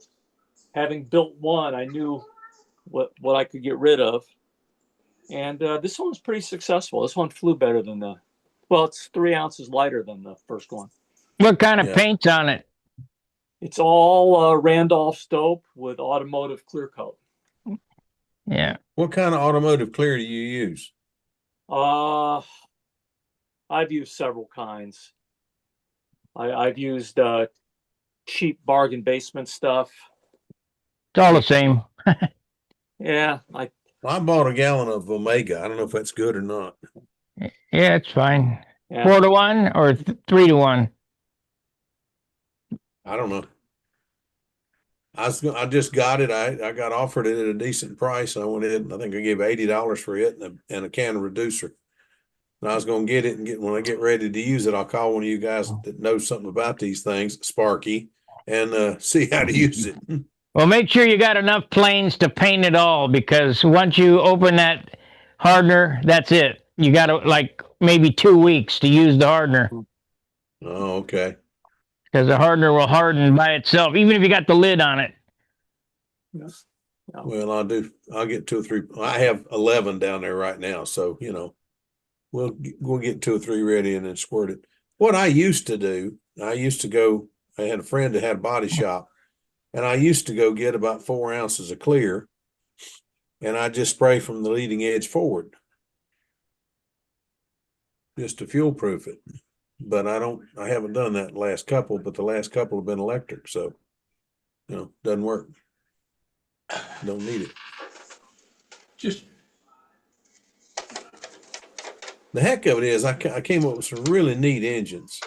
having built one, I knew what I could get rid of. And this one's pretty successful. This one flew better than well, it's 3 ounces lighter than the first one. What kind of Yeah. paint's on it? It's all Randolph Stope with automotive clear coat. Yeah. What kind of automotive clear do you use? I've used several kinds. I've used cheap bargain basement stuff. It's all the same. Yeah, Well, I bought a gallon of Omega. I don't know if that's good or not. Yeah, it's fine. yeah. 4-to-1 or 3-to-1? I don't know. I just got it. I got offered it at a decent price. I went in. I think I gave $80 for it and a can of reducer. And I was going to get it and when I get ready to use it, I'll call one of you guys that knows something about these things, Sparky, and see how to use it. Well, make sure you got enough planes to paint it all, because once you open that hardener, that's it. You got to like maybe 2 weeks to use the hardener, Oh, okay. because the hardener will harden by itself, even if you got the lid on it. Yes. No. Well, I'll get 2 or 3. I have 11 down there right now. So, we'll get 2 or 3 ready and then squirt it. What I used to do, I had a friend that had a body shop, and I used to go get about 4 ounces of clear, and I just spray from the leading edge forward, just to fuel proof it. But I haven't done that the last couple, but the last couple have been electric. So, doesn't work. Don't need it. Just The heck of it is I came up with some really neat engines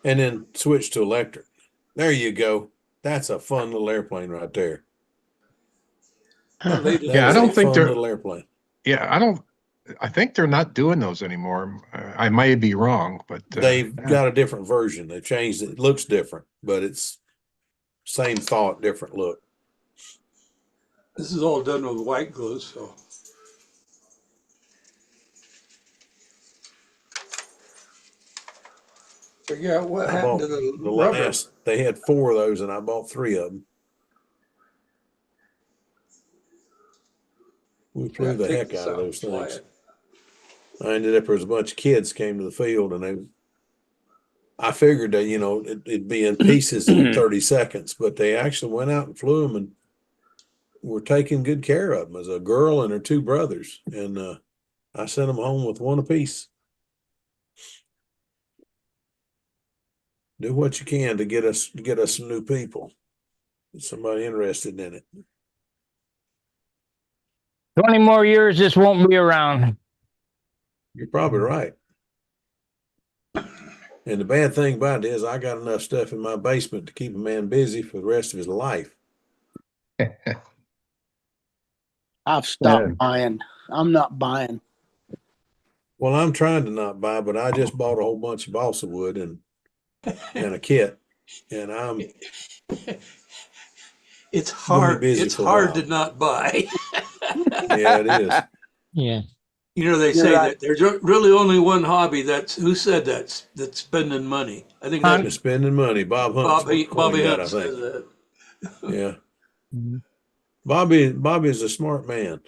and then switched to electric. There you go. That's a fun little airplane right there. what latest Yeah, I That is don't a think fun they're- little airplane. Yeah, I think they're not doing those anymore. I might be wrong, but They've got a different version. They've changed it. It looks different, but it's same thought, different look. This is all done with white glue, so. Figure out what I happened bought to the the rubber. last. They had 4 of those, and I bought 3 of them. We flew Yeah, the take heck this out of out, those fly things. it. I ended up there was a bunch of kids came to the field, and I figured that it'd be in pieces in 30 seconds, but they actually went out and flew them and were taking good care of them. As a girl and her 2 brothers, and I sent them home with 1 apiece. Do what you can to get us some new people, somebody interested in it. 20 more years, this won't be around. You're probably right. And the bad thing about it is I got enough stuff in my basement to keep a man busy for the rest of his life. I've stopped buying. I'm not buying. Well, I'm trying to not buy, but I just bought a whole bunch of balsa wood and a kit, and I'm It's gonna be hard. busy It's for a hard while. to not buy. Yeah, it is. Yeah. They You're say right. that there's really only one hobby who said that's spending money. I think Hunt. that's Spending money. Bob Hunt Bobby coined that, Hunt I says think. that. Yeah. Mhm. Bobby is a smart man.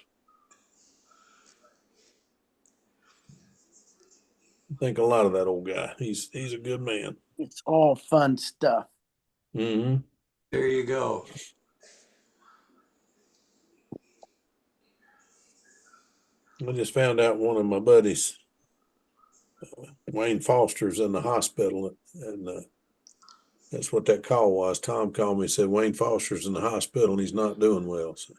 I think a lot of that old guy. He's a good man. It's all fun stuff. Mm-hmm. There you go. I just found out one of my buddies, Wayne Foster's in the hospital, and that's what that call was. Tom called me and said Wayne Foster's in the hospital and he's not doing well. So,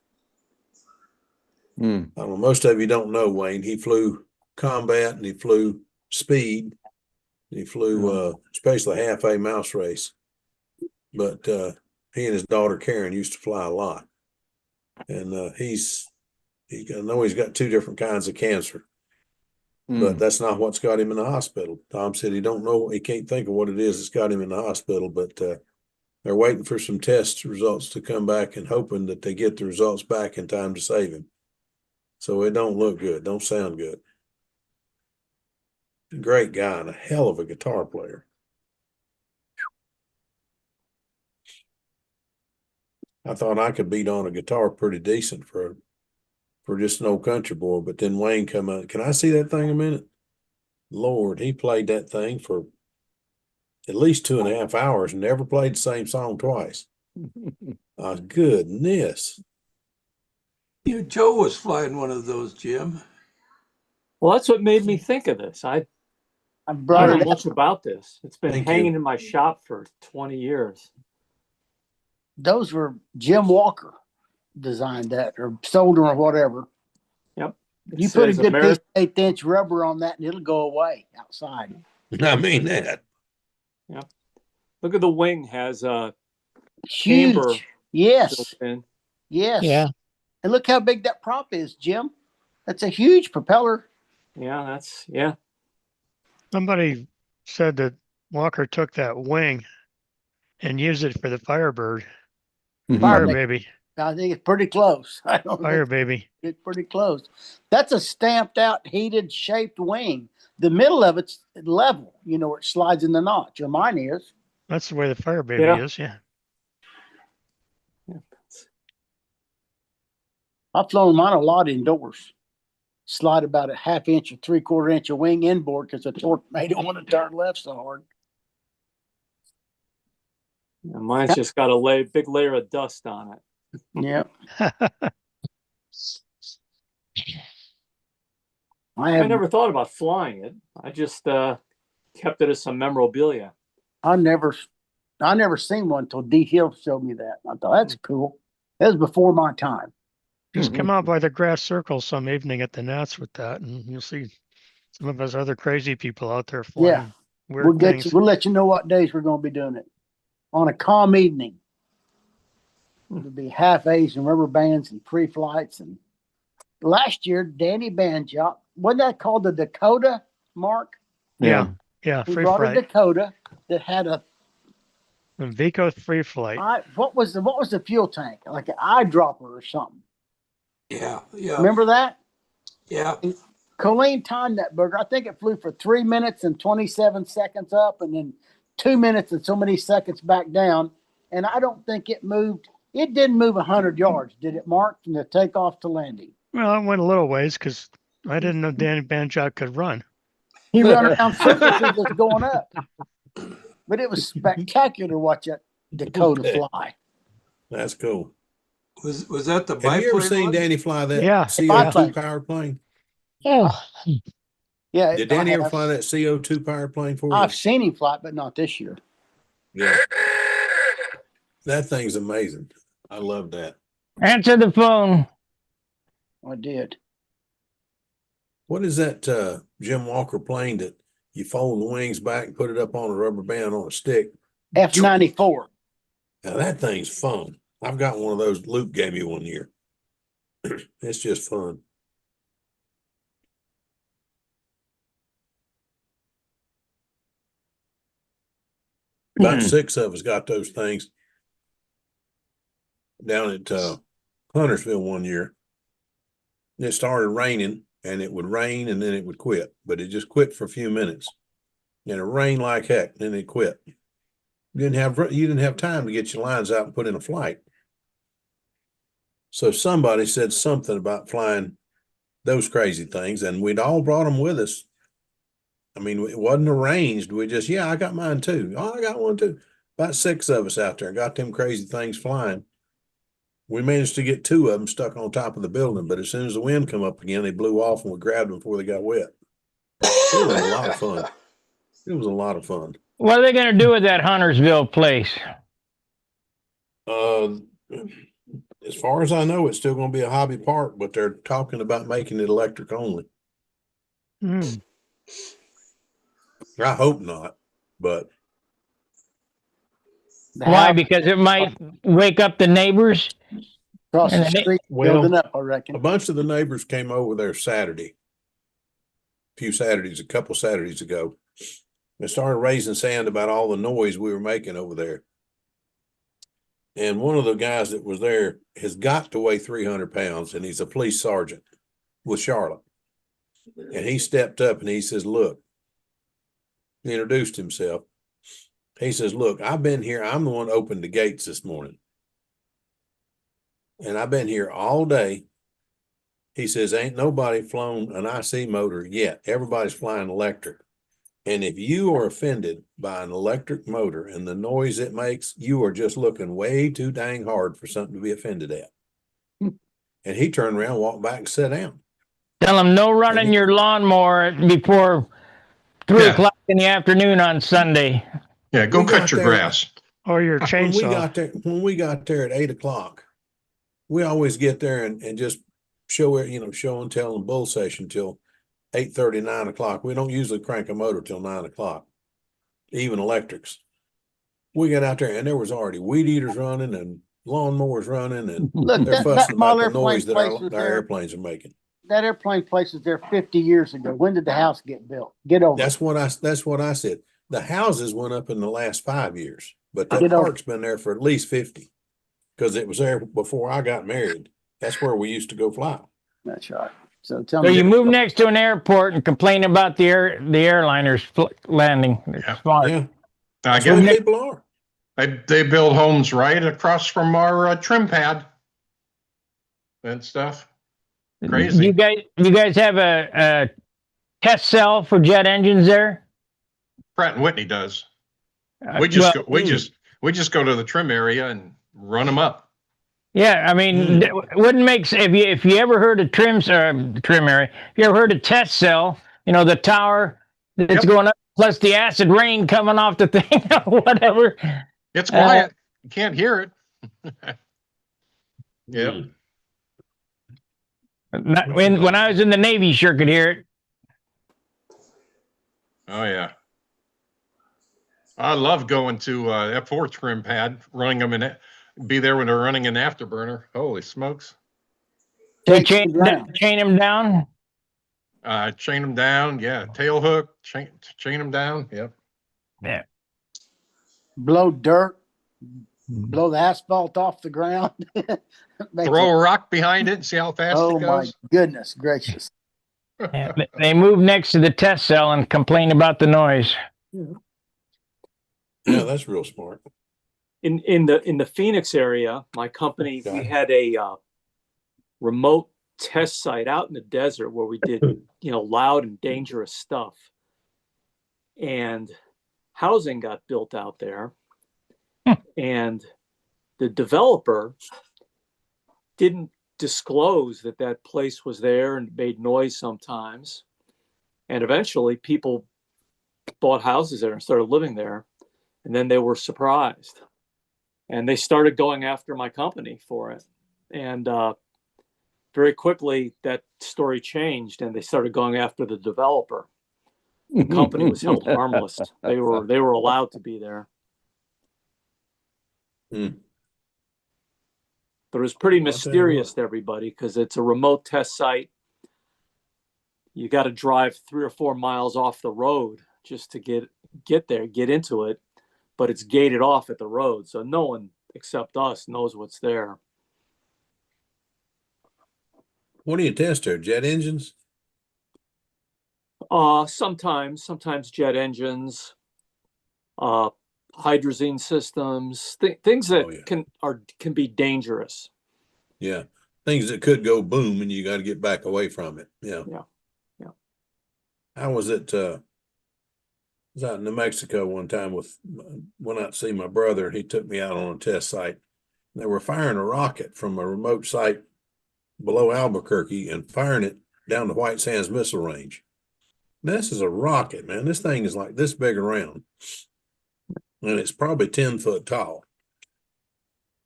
I don't know. Most of you don't know Wayne. He flew combat and he flew speed. And he flew especially half a mouse race. But he and his daughter Karen used to fly a lot. And I know he's got 2 different kinds of cancer. But that's not what's got him in the hospital. Tom said he don't know, he can't think of what it is that's got him in the hospital, but they're waiting for some test results to come back and hoping that they get the results back in time to save him. So it don't look good, don't sound good. Great guy and a hell of a guitar player. I thought I could beat on a guitar pretty decent for just an old country boy, but then Wayne come out. Can I see that thing a minute? Lord, he played that thing for at least 2.5 hours and never played the same song twice. Goodness. Joe was flying one of those, Jim. Well, that's what made me think of this. I I brought don't it know up. much about this. It's been Thank hanging you. in my shop for 20 years. Those were Jim Walker designed that or sold them or whatever. Yep. It You put a says good piece American. of 1/8" rubber on that and it'll go away outside. I mean that. Yep. Look at the wing has a camber Huge. Yes. built in. Yes. Yeah. And look how big that prop is, Jim. That's a huge propeller. Yeah, Somebody said that Walker took that wing and used it for the Firebird. Fire Baby. I think it's pretty close. I don't Fire think Baby. it's pretty close. That's a stamped out, heated shaped wing. The middle of it's level, where it slides in the notch, or mine is. That's the way the Fire Baby Yeah. is. Yeah. I've flown mine a lot indoors. Slide about a 1/2 inch or 3/4 inch of wing inboard because the torque made it want to turn left so hard. mine's just got a big layer of dust on it. Yeah. I never thought about flying it. I just kept it as some memorabilia. I never seen one until D Hill showed me that. I thought that's cool. That was before my time. Just come out by the grass circle some evening at the Nats with that, and you'll see some of us other crazy people out there flying weird things. We'll let you know what days we're going to be doing it. On a calm evening. It'll be half A's and rubber bands and pre-flights. And last year, Danny Banjop, wasn't that called the Dakota, Mark? Yeah. He Free brought flight. a Dakota that had a Vico free flight. what was the fuel tank? Like an eyedropper or something. Yeah. Remember that? Yeah. Colleen timed that burger. I think it flew for 3 minutes and 27 seconds up and then 2 minutes and so many seconds back down. And I don't think it moved. It didn't move 100 yards, did it, Mark, from the takeoff to landing? Well, it went a little ways because I didn't know Danny Banjok could run. He ran around circles just going up. But it was spectacular to watch that Dakota fly. That's cool. Was that the Have you ever biplane seen one? Danny fly that Yeah. CO2 powered plane? Oh, Yeah. Did Danny ever fly that CO2 powered plane for you? I've seen him fly, but not this year. Yeah. That thing's amazing. I love that. Answer the phone. I did. What is that Jim Walker plane that you fold the wings back and put it up on a rubber band on a stick? F-94. Now that thing's fun. I've got one of those. Luke gave me one year. It's just fun. About 6 of us got those things down at Huntersville one year. It started raining and it would rain and then it would quit, but it just quit for a few minutes. And it rained like heck, then it quit. You didn't have time to get your lines out and put in a flight. So somebody said something about flying those crazy things, and we'd all brought them with us. I mean, it wasn't arranged. We just, I got mine too. Oh, I got one too. About 6 of us out there got them crazy things flying. We managed to get 2 of them stuck on top of the building, but as soon as the wind come up again, they blew off and we grabbed them before they got wet. It was a lot of fun. It was a lot of fun. What are they going to do with that Huntersville place? As far as I know, it's still going to be a hobby park, but they're talking about making it electric only. I hope not, but Why? Because it might wake up the neighbors. Across the street, building up, I reckon. A bunch of the neighbors came over there Saturday, a couple Saturdays ago. They started raising sand about all the noise we were making over there. And one of the guys that was there has got to weigh 300 pounds, and he's a police sergeant with Charlotte. And he stepped up and he says, look, he introduced himself. He says, look, I've been here. I'm the one who opened the gates this morning. and I've been here all day. He says, ain't nobody flown an IC motor yet. Everybody's flying electric. And if you are offended by an electric motor and the noise it makes, you are just looking way too dang hard for something to be offended at. And he turned around, walked back, and sat down. Tell them no running your lawnmower before 3 o'clock in the afternoon on Sunday. Yeah, go cut your grass. Or your chainsaw. When we got there at 8 o'clock, we always get there and just show it, show and tell and bull session till 8:30, 9 o'clock. We don't usually crank a motor till 9 o'clock, even electrics. We got out there and there was already weed eaters running and lawnmowers running, and Look, they're that fussing about the airplane noise that place was our there. airplanes are making. That airplane place was there 50 years ago. When did the house get built? Get over That's it. what I said. The houses went up in the last 5 years, but that Get over park's been there for at least 50 because it was there before I got married. That's where we used to go fly. That's right. So tell So me. you move next to an airport and complain about the airliners landing. Yeah. Smart. Yeah, I that's where guess people are. they build homes right across from our trim pad and stuff. Crazy. You guys have a test cell for jet engines there? Pratt and Whitney does. Uh, We just well, go. We just go to the trim area and run them up. Yeah, I mean, it wouldn't make sense if you ever heard of trim area. If you ever heard of test cell, the tower that's going up, plus the acid rain coming off the thing, or whatever. It's quiet. You can't hear it. Yeah. When I was in the Navy, you sure could hear it. Oh yeah. I love going to F4 trim pad, running them in it. Be there when they're running an afterburner. Holy smokes! They chain them down. Chain them down. Yeah, tail hook. Chain them down. Yep. Yeah. Blow dirt, blow the asphalt off the ground. Throw a rock behind it and see how fast it goes. Oh my goodness gracious! Yeah, they move next to the test cell and complain about the noise. Yeah, that's real smart. In the Phoenix area, my company, we had a remote test site out in the desert where we did loud and dangerous stuff, and housing got built out there, and the developer didn't disclose that place was there and made noise sometimes, and eventually people bought houses there and started living there, and then they were surprised. And they started going after my company for it. And very quickly, that story changed, and they started going after the developer. The company was held harmless. They were allowed to be there. But it was pretty mysterious to everybody because it's a remote test site. You got to drive 3 or 4 miles off the road just to get there, get into it. But it's gated off at the road, so no one except us knows what's there. What do you test there? Jet engines? Sometimes jet engines, hydrazine systems, things that can be dangerous. Yeah, things that could go boom, and you got to get back away from it. Yeah. I was out in New Mexico one time went out to see my brother, and he took me out on a test site. They were firing a rocket from a remote site below Albuquerque and firing it down the White Sands Missile Range. Now, this is a rocket, man. This thing is like this big around, and it's probably 10 foot tall.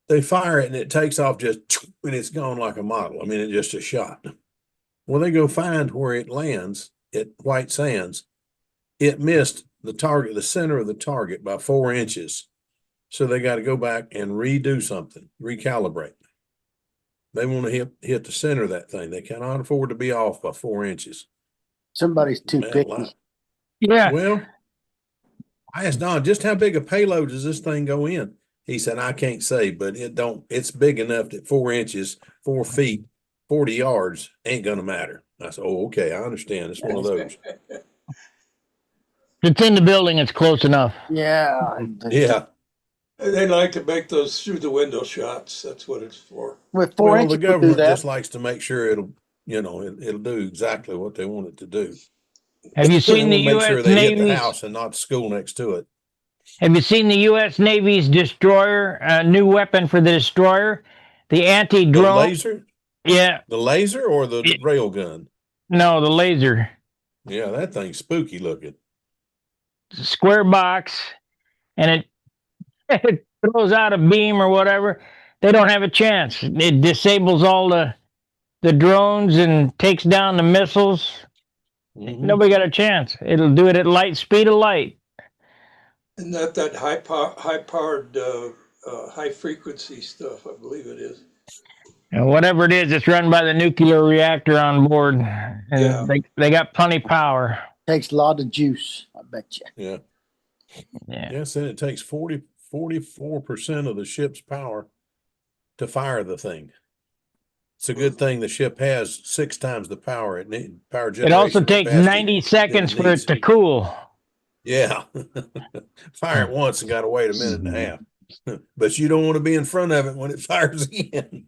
They fire it, and it takes off and it's gone like a model. I mean, it's just a shot. Well, they go find where it lands at White Sands. It missed the target, the center of the target, by 4 inches. So they got to go back and redo something, recalibrate. They want to hit the center of that thing. They cannot afford to be off by 4 inches. Somebody's too picky. Yeah. Well, I asked Don, just how big a payload does this thing go in? He said, I can't say, but it's big enough that 4 inches, 4 feet, 40 yards ain't going to matter. I said, oh, okay, I understand. It's one of those. If it's in the building, it's close enough. Yeah. Yeah. They like to make those through the window shots. That's what it's for. With 4 Well, inches, the will do government that. just likes to make sure it'll, it'll do exactly what they want it to do. Have you They seen the want to make U.S. sure they hit the Navy's? house and not the school next to it. Have you seen the U.S. Navy's destroyer? New weapon for the destroyer, the The anti-drone. laser, Yeah, the laser or the rail gun? no, the laser. Yeah, that thing's spooky looking. Square box, and it, it throws out a beam or whatever. They don't have a chance. It disables all the drones and takes down the missiles. Mhm. Nobody got a chance. It'll do it at light speed of light. And that high powered, high frequency stuff, I believe it is. And whatever it is, it's run by the nuclear reactor on board, and Yeah. they got plenty power. Takes a lot of juice, I bet you. Yeah. Yeah. Yes, and it takes 44% of the ship's power to fire the thing. It's a good thing the ship has 6 times the power it needs. Power It generation also takes capacity 90 seconds than for needs. it to cool. Yeah. Fire it once and got to wait a minute and a half. But you don't want to be in front of it when it fires in.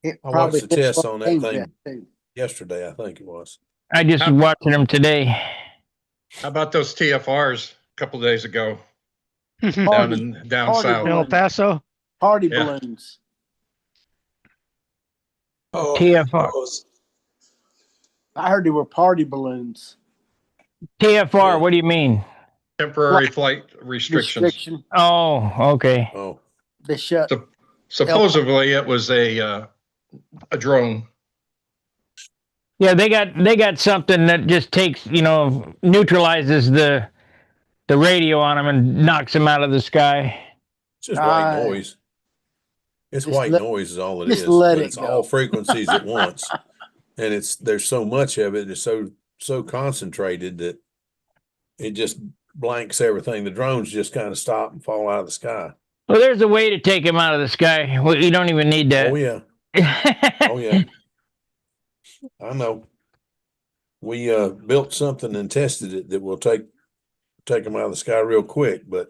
It I probably watched the hits tests both on that games thing that too. yesterday, I think it was. I just was watching them today. How about those TFRs a couple days ago down Party south? balloons. El Paso. Party Yeah. balloons. Oh, TFR. those- I heard they were party balloons. TFR, Yeah. what do you mean? Temporary flight restrictions. Restriction. Oh, okay. Oh, They shut. Supposedly it was a drone. Yeah, they got something that just takes, neutralizes the radio on them and knocks them out of the sky. it's just white Ah, noise. It's just white let- noise is all it just is. let But it it's go. all frequencies at once. And there's so much of it, it's so concentrated that it just blanks everything. The drones just kind of stop and fall out of the sky. Well, there's a way to take them out of the sky. Well, you don't even need that. Oh yeah. Oh yeah. I know. We built something and tested it that will take them out of the sky real quick, but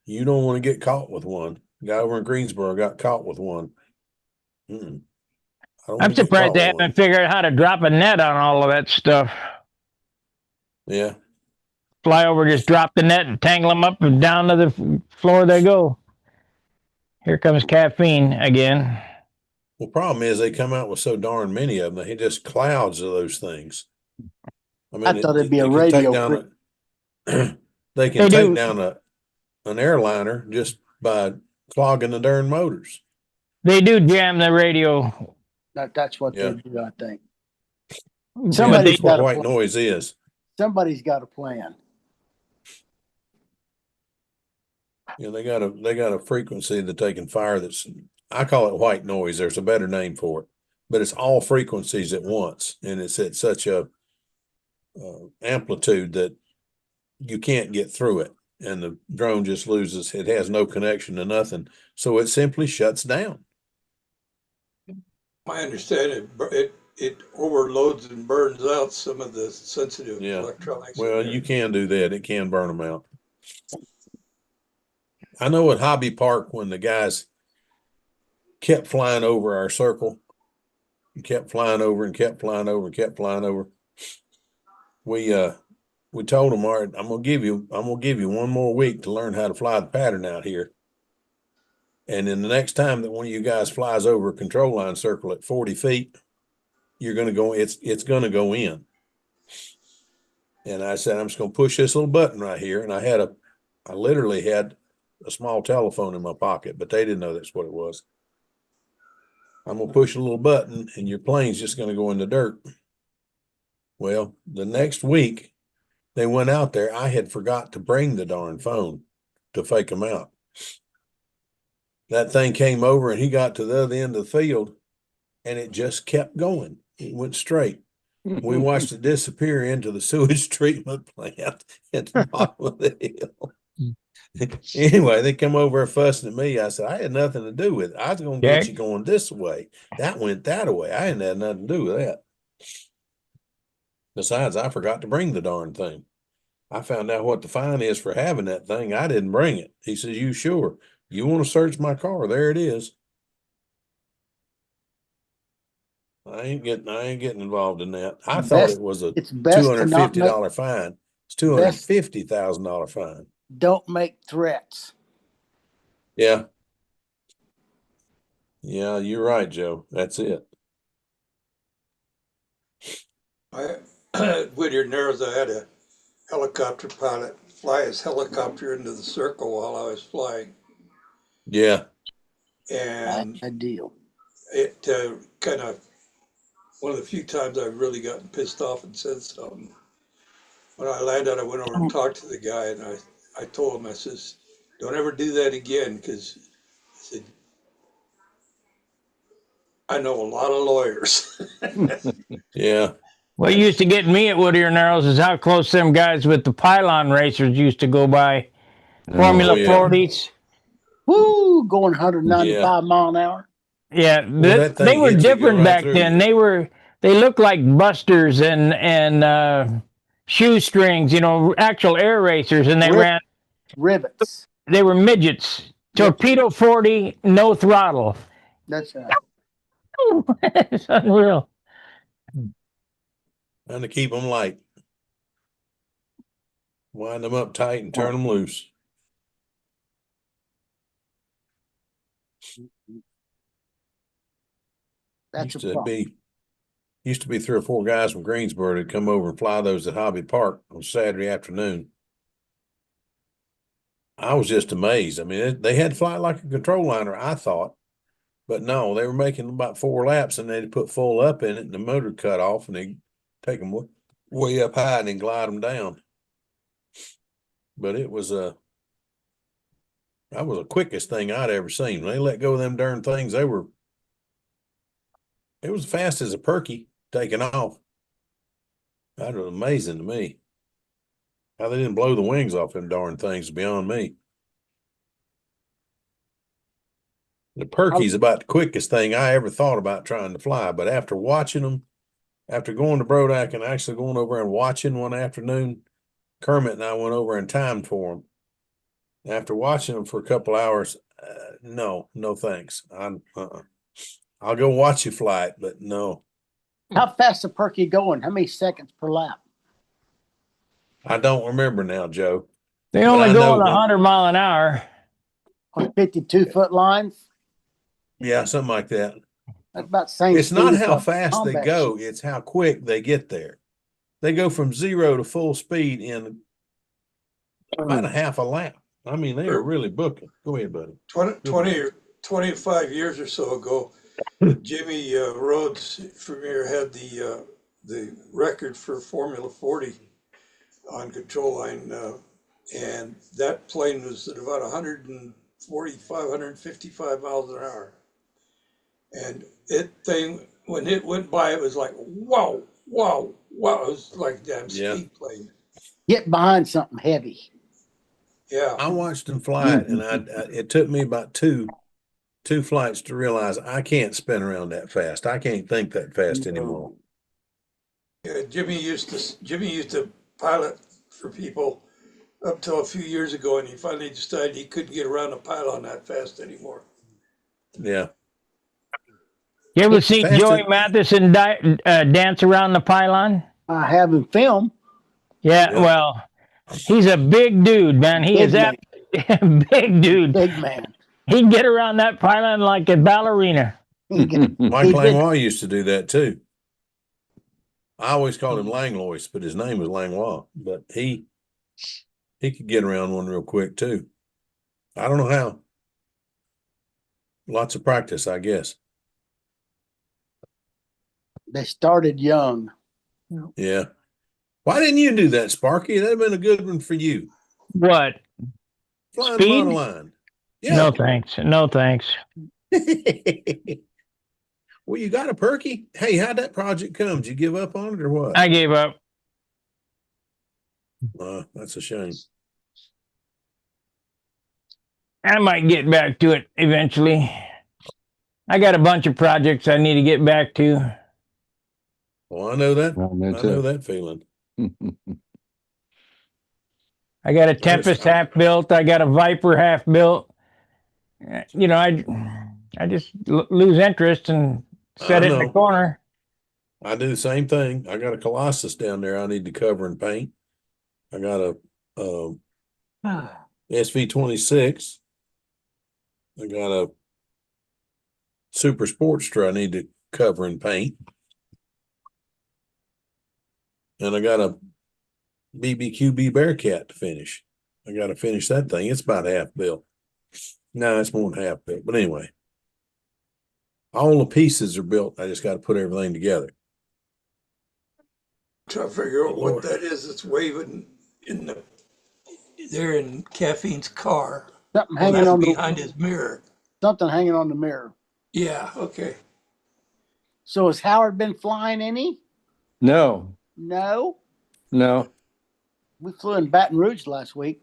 you don't want to get caught with one. The guy over in Greensboro got caught with one. I don't I'm wanna get surprised caught they with one. haven't figured out how to drop a net on all of that stuff. Yeah. Fly over, just drop the net and tangle them up and down to the floor they go. Here comes caffeine again. Well, problem is they come out with so darn many of them. They just clouds of those things. I mean, I thought it'd be a they can radio take down they can They take do. down an airliner just by clogging the darn motors. They do jam the radio. That's what Yeah. they do, I think. But Somebody's That's what got a white plan. noise is. Somebody's got a plan. Yeah, they got a frequency that they can fire I call it white noise. There's a better name for it, but it's all frequencies at once, and it's at such a amplitude that you can't get through it, and the drone just loses. It has no connection to nothing, so it simply shuts down. my understanding, it overloads and burns out some of the sensitive Yeah. electronics. in Well, there. you can do that. It can burn them out. I know at Hobby Park when the guys kept flying over our circle, and kept flying over and kept flying over and kept flying over. We told them, all right, I'm gonna give you one more week to learn how to fly the pattern out here. And then the next time that one of you guys flies over a control line circle at 40 feet, you're gonna go, it's gonna go in. And I said, I'm just gonna push this little button right here. And I literally had a small telephone in my pocket, but they didn't know that's what it was. I'm gonna push a little button and your plane's just gonna go in the dirt. Well, the next week they went out there. I had forgot to bring the darn phone to fake them out. That thing came over and he got to the other end of the field and it just kept going. It went straight. We watched it disappear into the sewage treatment plant at the bottom of the hill. Anyway, they come over fussing at me. I said, I had nothing to do with it. I was going to get you going this way. That went that way. I hadn't had nothing to do with that. Besides, I forgot to bring the darn thing. I found out what the fine is for having that thing. I didn't bring it. He says, "You sure? You want to search my car? There it is." I ain't getting involved in that. I thought Best, it was a it's two best to hundred not fifty make, dollar fine. It's $250,000 fine. don't make threats. Yeah. Yeah, you're right, Joe. That's it. At Whittier Narrows, I had a helicopter pilot fly his helicopter into the circle while I was flying. Yeah. And A deal. it kind of, one of the few times I've really gotten pissed off and said something. When I landed, I went over and talked to the guy, and I told him, I says, don't ever do that again, because I said, I know a lot of lawyers. Yeah. What used to get me at Whittier Narrows is how close them guys with the pylon racers used to go by. Formula Oh, yeah. 40s. Woo, going 195 Yeah. mile an hour. Yeah, Well, that they thing were hits you, go different right back through then. you. They looked like busters and shoestrings, actual air racers, and Rivets. they were midgets. Yep. Torpedo 40, no throttle. That's right. It's unreal. Trying to keep them light. Wind them up tight and turn them loose. That's Used a to problem. be used to be 3 or 4 guys from Greensboro that'd come over and fly those at Hobby Park on Saturday afternoon. I was just amazed. I mean, they had to fly like a control liner, I thought, but no, they were making about 4 laps and they'd put full up in it and the motor cut off and they'd take them way up high and then glide them down. But it was that was the quickest thing I'd ever seen. When they let go of them darn things, it was fast as a perky taking off. That was amazing to me. How they didn't blow the wings off them darn things is beyond me. The perky's about the quickest thing I ever thought about trying to fly. But after watching them, after going to Brodak and actually going over and watching one afternoon, Kermit and I went over and timed for them. After watching them for a couple hours, no thanks. I'll go watch you fly it, but no. How fast is Perky going? How many seconds per lap? I don't remember now, Joe. They But only I go know on 100 mile an hour. On 52-foot lines? Yeah, something like that. That's about the same. It's not speed as how a fast they combat go, ship. it's how quick they get there. They go from 0 to full speed in about a half a lap. I mean, they are really booking. Go ahead, buddy. 25 years or so ago, Jimmy Rhodes from here had the record for Formula 40 on control line, and that plane was at about 145, 155 miles an hour. And when it went by, it was like, wow, wow, wow. It was like a damn speed plane. Get behind something heavy. Yeah. I watched them fly it, and it took me about two flights to realize I can't spin around that fast. I can't think that fast anymore. Yeah, Jimmy used to pilot for people up till a few years ago, and he finally decided he couldn't get around a pylon that fast anymore. Yeah. You ever see Fast Joey as- Matheson dance around the pylon? I have him film. Yeah, Yeah. well, he's a big dude, man. He Big is man. a big dude. Big man. He'd get around that pylon like a ballerina. Mike Langlois used to do that too. I always called him Langlois, but his name was Langlois. But he could get around one real quick too. I don't know how. Lots of practice, I guess. They started young. Yeah. Why didn't you do that, Sparky? That'd have been a good one for you. What? Flying Speed? monoline. Yeah. No thanks. No thanks. Well, you got a perky. Hey, how'd that project come? Did you give up on it or what? I gave up. That's a shame. I might get back to it eventually. I got a bunch of projects I need to get back to. Well, I know that. Well, me I know too. that feeling. I got a There's- Tempest half built. I got a Viper half built. You know, I just lose interest and set I it in the know. corner. I do the same thing. I got a Colossus down there I need to cover and paint. I got a SV-26. I got a Super Sportster I need to cover and paint. And I got a BBQB Bearcat to finish. I got to finish that thing. It's about half built. No, it's more than half built. But anyway, all the pieces are built. I just got to put everything together. Try to figure out Lord. what that is that's waving in the, there in Caffeine's car. Something Oh, hanging that's on the behind his mirror. something hanging on the mirror. Yeah, okay. So has Howard been flying any? No, No. no. We flew in Baton Rouge last week.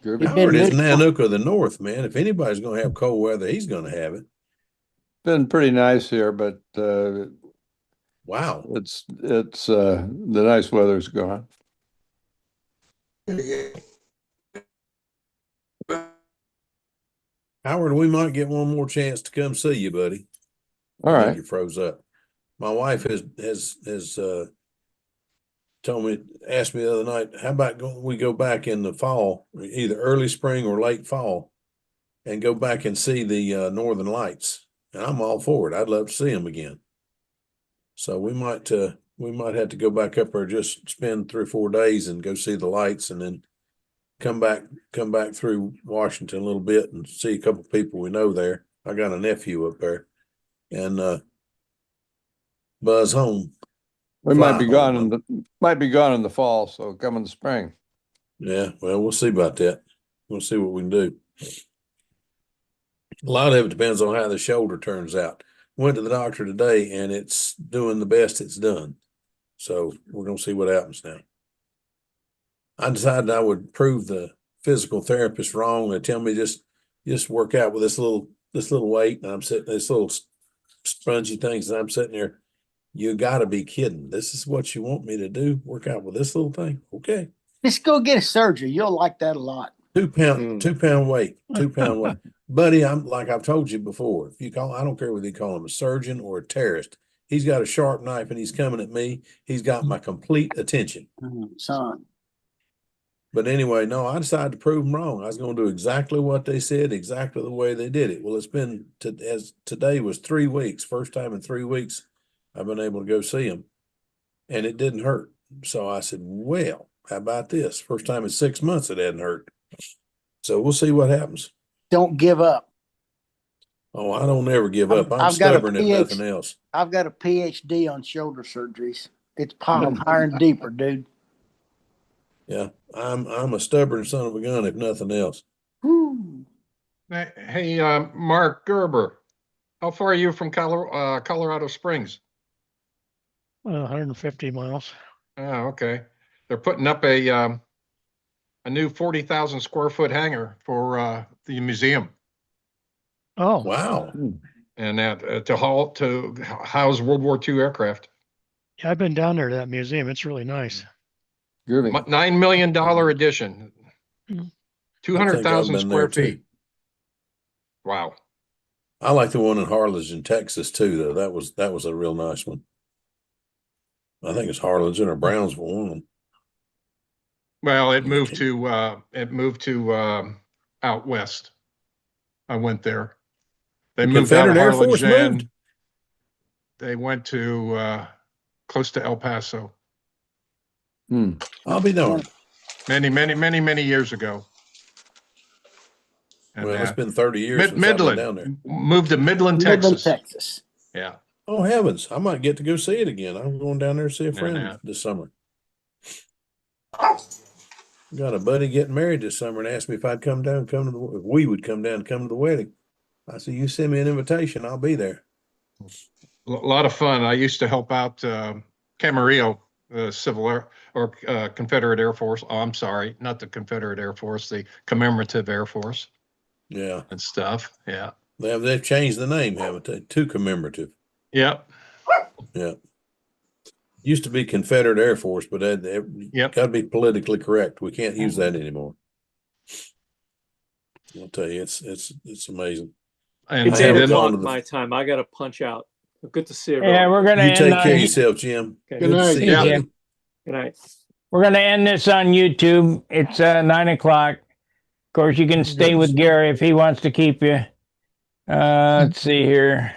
Groovy. He'd been Howard is miserable. Nanook of the North, man. If anybody's going to have cold weather, he's going to have it. Been pretty nice here, but Wow. it's the nice weather's gone. Howard, we might get one more chance to come see you, buddy. All I think right. you froze up. My wife has told me, asked me the other night, how about we go back in the fall, either early spring or late fall, and go back and see the Northern Lights. And I'm all for it. I'd love to see them again. So we might have to go back up there, just spend 3 or 4 days and go see the lights, and then come back through Washington a little bit and see a couple of people we know there. I got a nephew up there, and buzz home. We Fly might be home. gone in the fall, so come in the spring. Yeah, well, we'll see about that. We'll see what we can do. A lot of it depends on how the shoulder turns out. Went to the doctor today, and it's doing the best it's done. So we're going to see what happens now. I decided I would prove the physical therapist wrong. They tell me just work out with this little weight, and I'm sitting this little spongy things, and I'm sitting there. You got to be kidding! This is what you want me to do? Work out with this little thing? Okay. Just go get a surgery. You'll like that a lot. 2 pound weight, 2 pound weight. Buddy, I'm like I've told you before. If you call, I don't care whether you call him a surgeon or a terrorist. He's got a sharp knife and he's coming at me. He's got my complete attention. Son. But anyway, no, I decided to prove them wrong. I was going to do exactly what they said, exactly the way they did it. Well, it's been as today was 3 weeks, first time in 3 weeks I've been able to go see him, and it didn't hurt. So I said, well, how about this? First time in 6 months it hadn't hurt. So we'll see what happens. Don't give up. Oh, I don't ever give up. I'm I've got a stubborn if nothing else. I've got a PhD on shoulder surgeries. It's piling higher and deeper, dude. Yeah, I'm a stubborn son of a gun if nothing else. Whew. Hey, Mark Gerber, how far are you from Colorado Springs? 150 miles. Oh, okay. They're putting up a new 40,000 square foot hangar for the museum, Oh, Wow. and that to house World War II aircraft. yeah, I've been down there to that museum. It's really nice. Groovy. $9 million addition, Mhm. 200,000 I've been square there, too. feet. Wow. I like the one in Harlingen, Texas too, though. That was a real nice one. I think it's Harlingen or Brownsville, one of them. Well, it moved to out west. I went there. They The moved out of Confederate Air Force Harlingen. moved? They went to close to El Paso I'll be darned. many years ago. And Well, it's been 30 years since I've been down there. Midland moved to Midland, Midland, Texas. Texas. Yeah. Oh heavens, I might get to go see it again. I'm going down there to see a friend Yeah. this summer. Got a buddy getting married this summer and asked me if I'd if we would come down and come to the wedding. I said, you send me an invitation, I'll be there. A lot of fun. I used to help out Camarillo, Civil Air or Confederate Air Force. Oh, I'm sorry, not the Confederate Air Force, the Commemorative Air Force Yeah. and stuff. Yeah. They've changed the name, haven't they? To commemorative. Yep. Yeah. Used to be Confederate Air Force, but that Yep. got to be politically correct. We can't use that anymore. I'll tell you, it's amazing. And, It's I and eight haven't then, gone o'clock to the- my time. I got to punch out. Good to see Yeah, everyone. we're gonna You end take care of on, yourself, Jim. Okay. Good to night. see See you, you, buddy. Jim. Good night. we're gonna end this on YouTube. It's 9 o'clock. Of course, you can stay with Gary if he wants to keep you. Let's see here.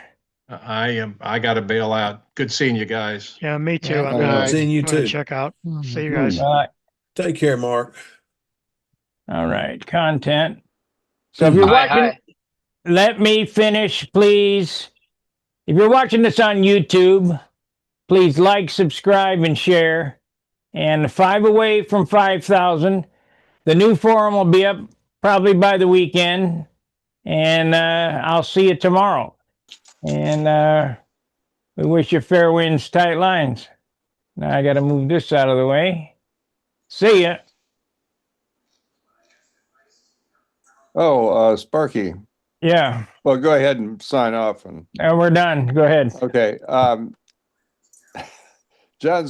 I got to bail out. Good seeing you guys. Yeah, me too. Yeah, I'm good gonna, night. Seeing you I'm gonna too. check out. See you Hmm. guys. Take care, Mark. All right, content. So if you're watching, let me finish, please. If you're watching this on YouTube, please like, subscribe, and share. And 5 away from 5,000. The new forum will be up probably by the weekend. And I'll see you tomorrow. And we wish you fair winds, tight lines. Now I got to move this out of the way. See ya. Oh, Sparky. Yeah, Well, go ahead and sign off and, we're done. Go ahead. okay. John's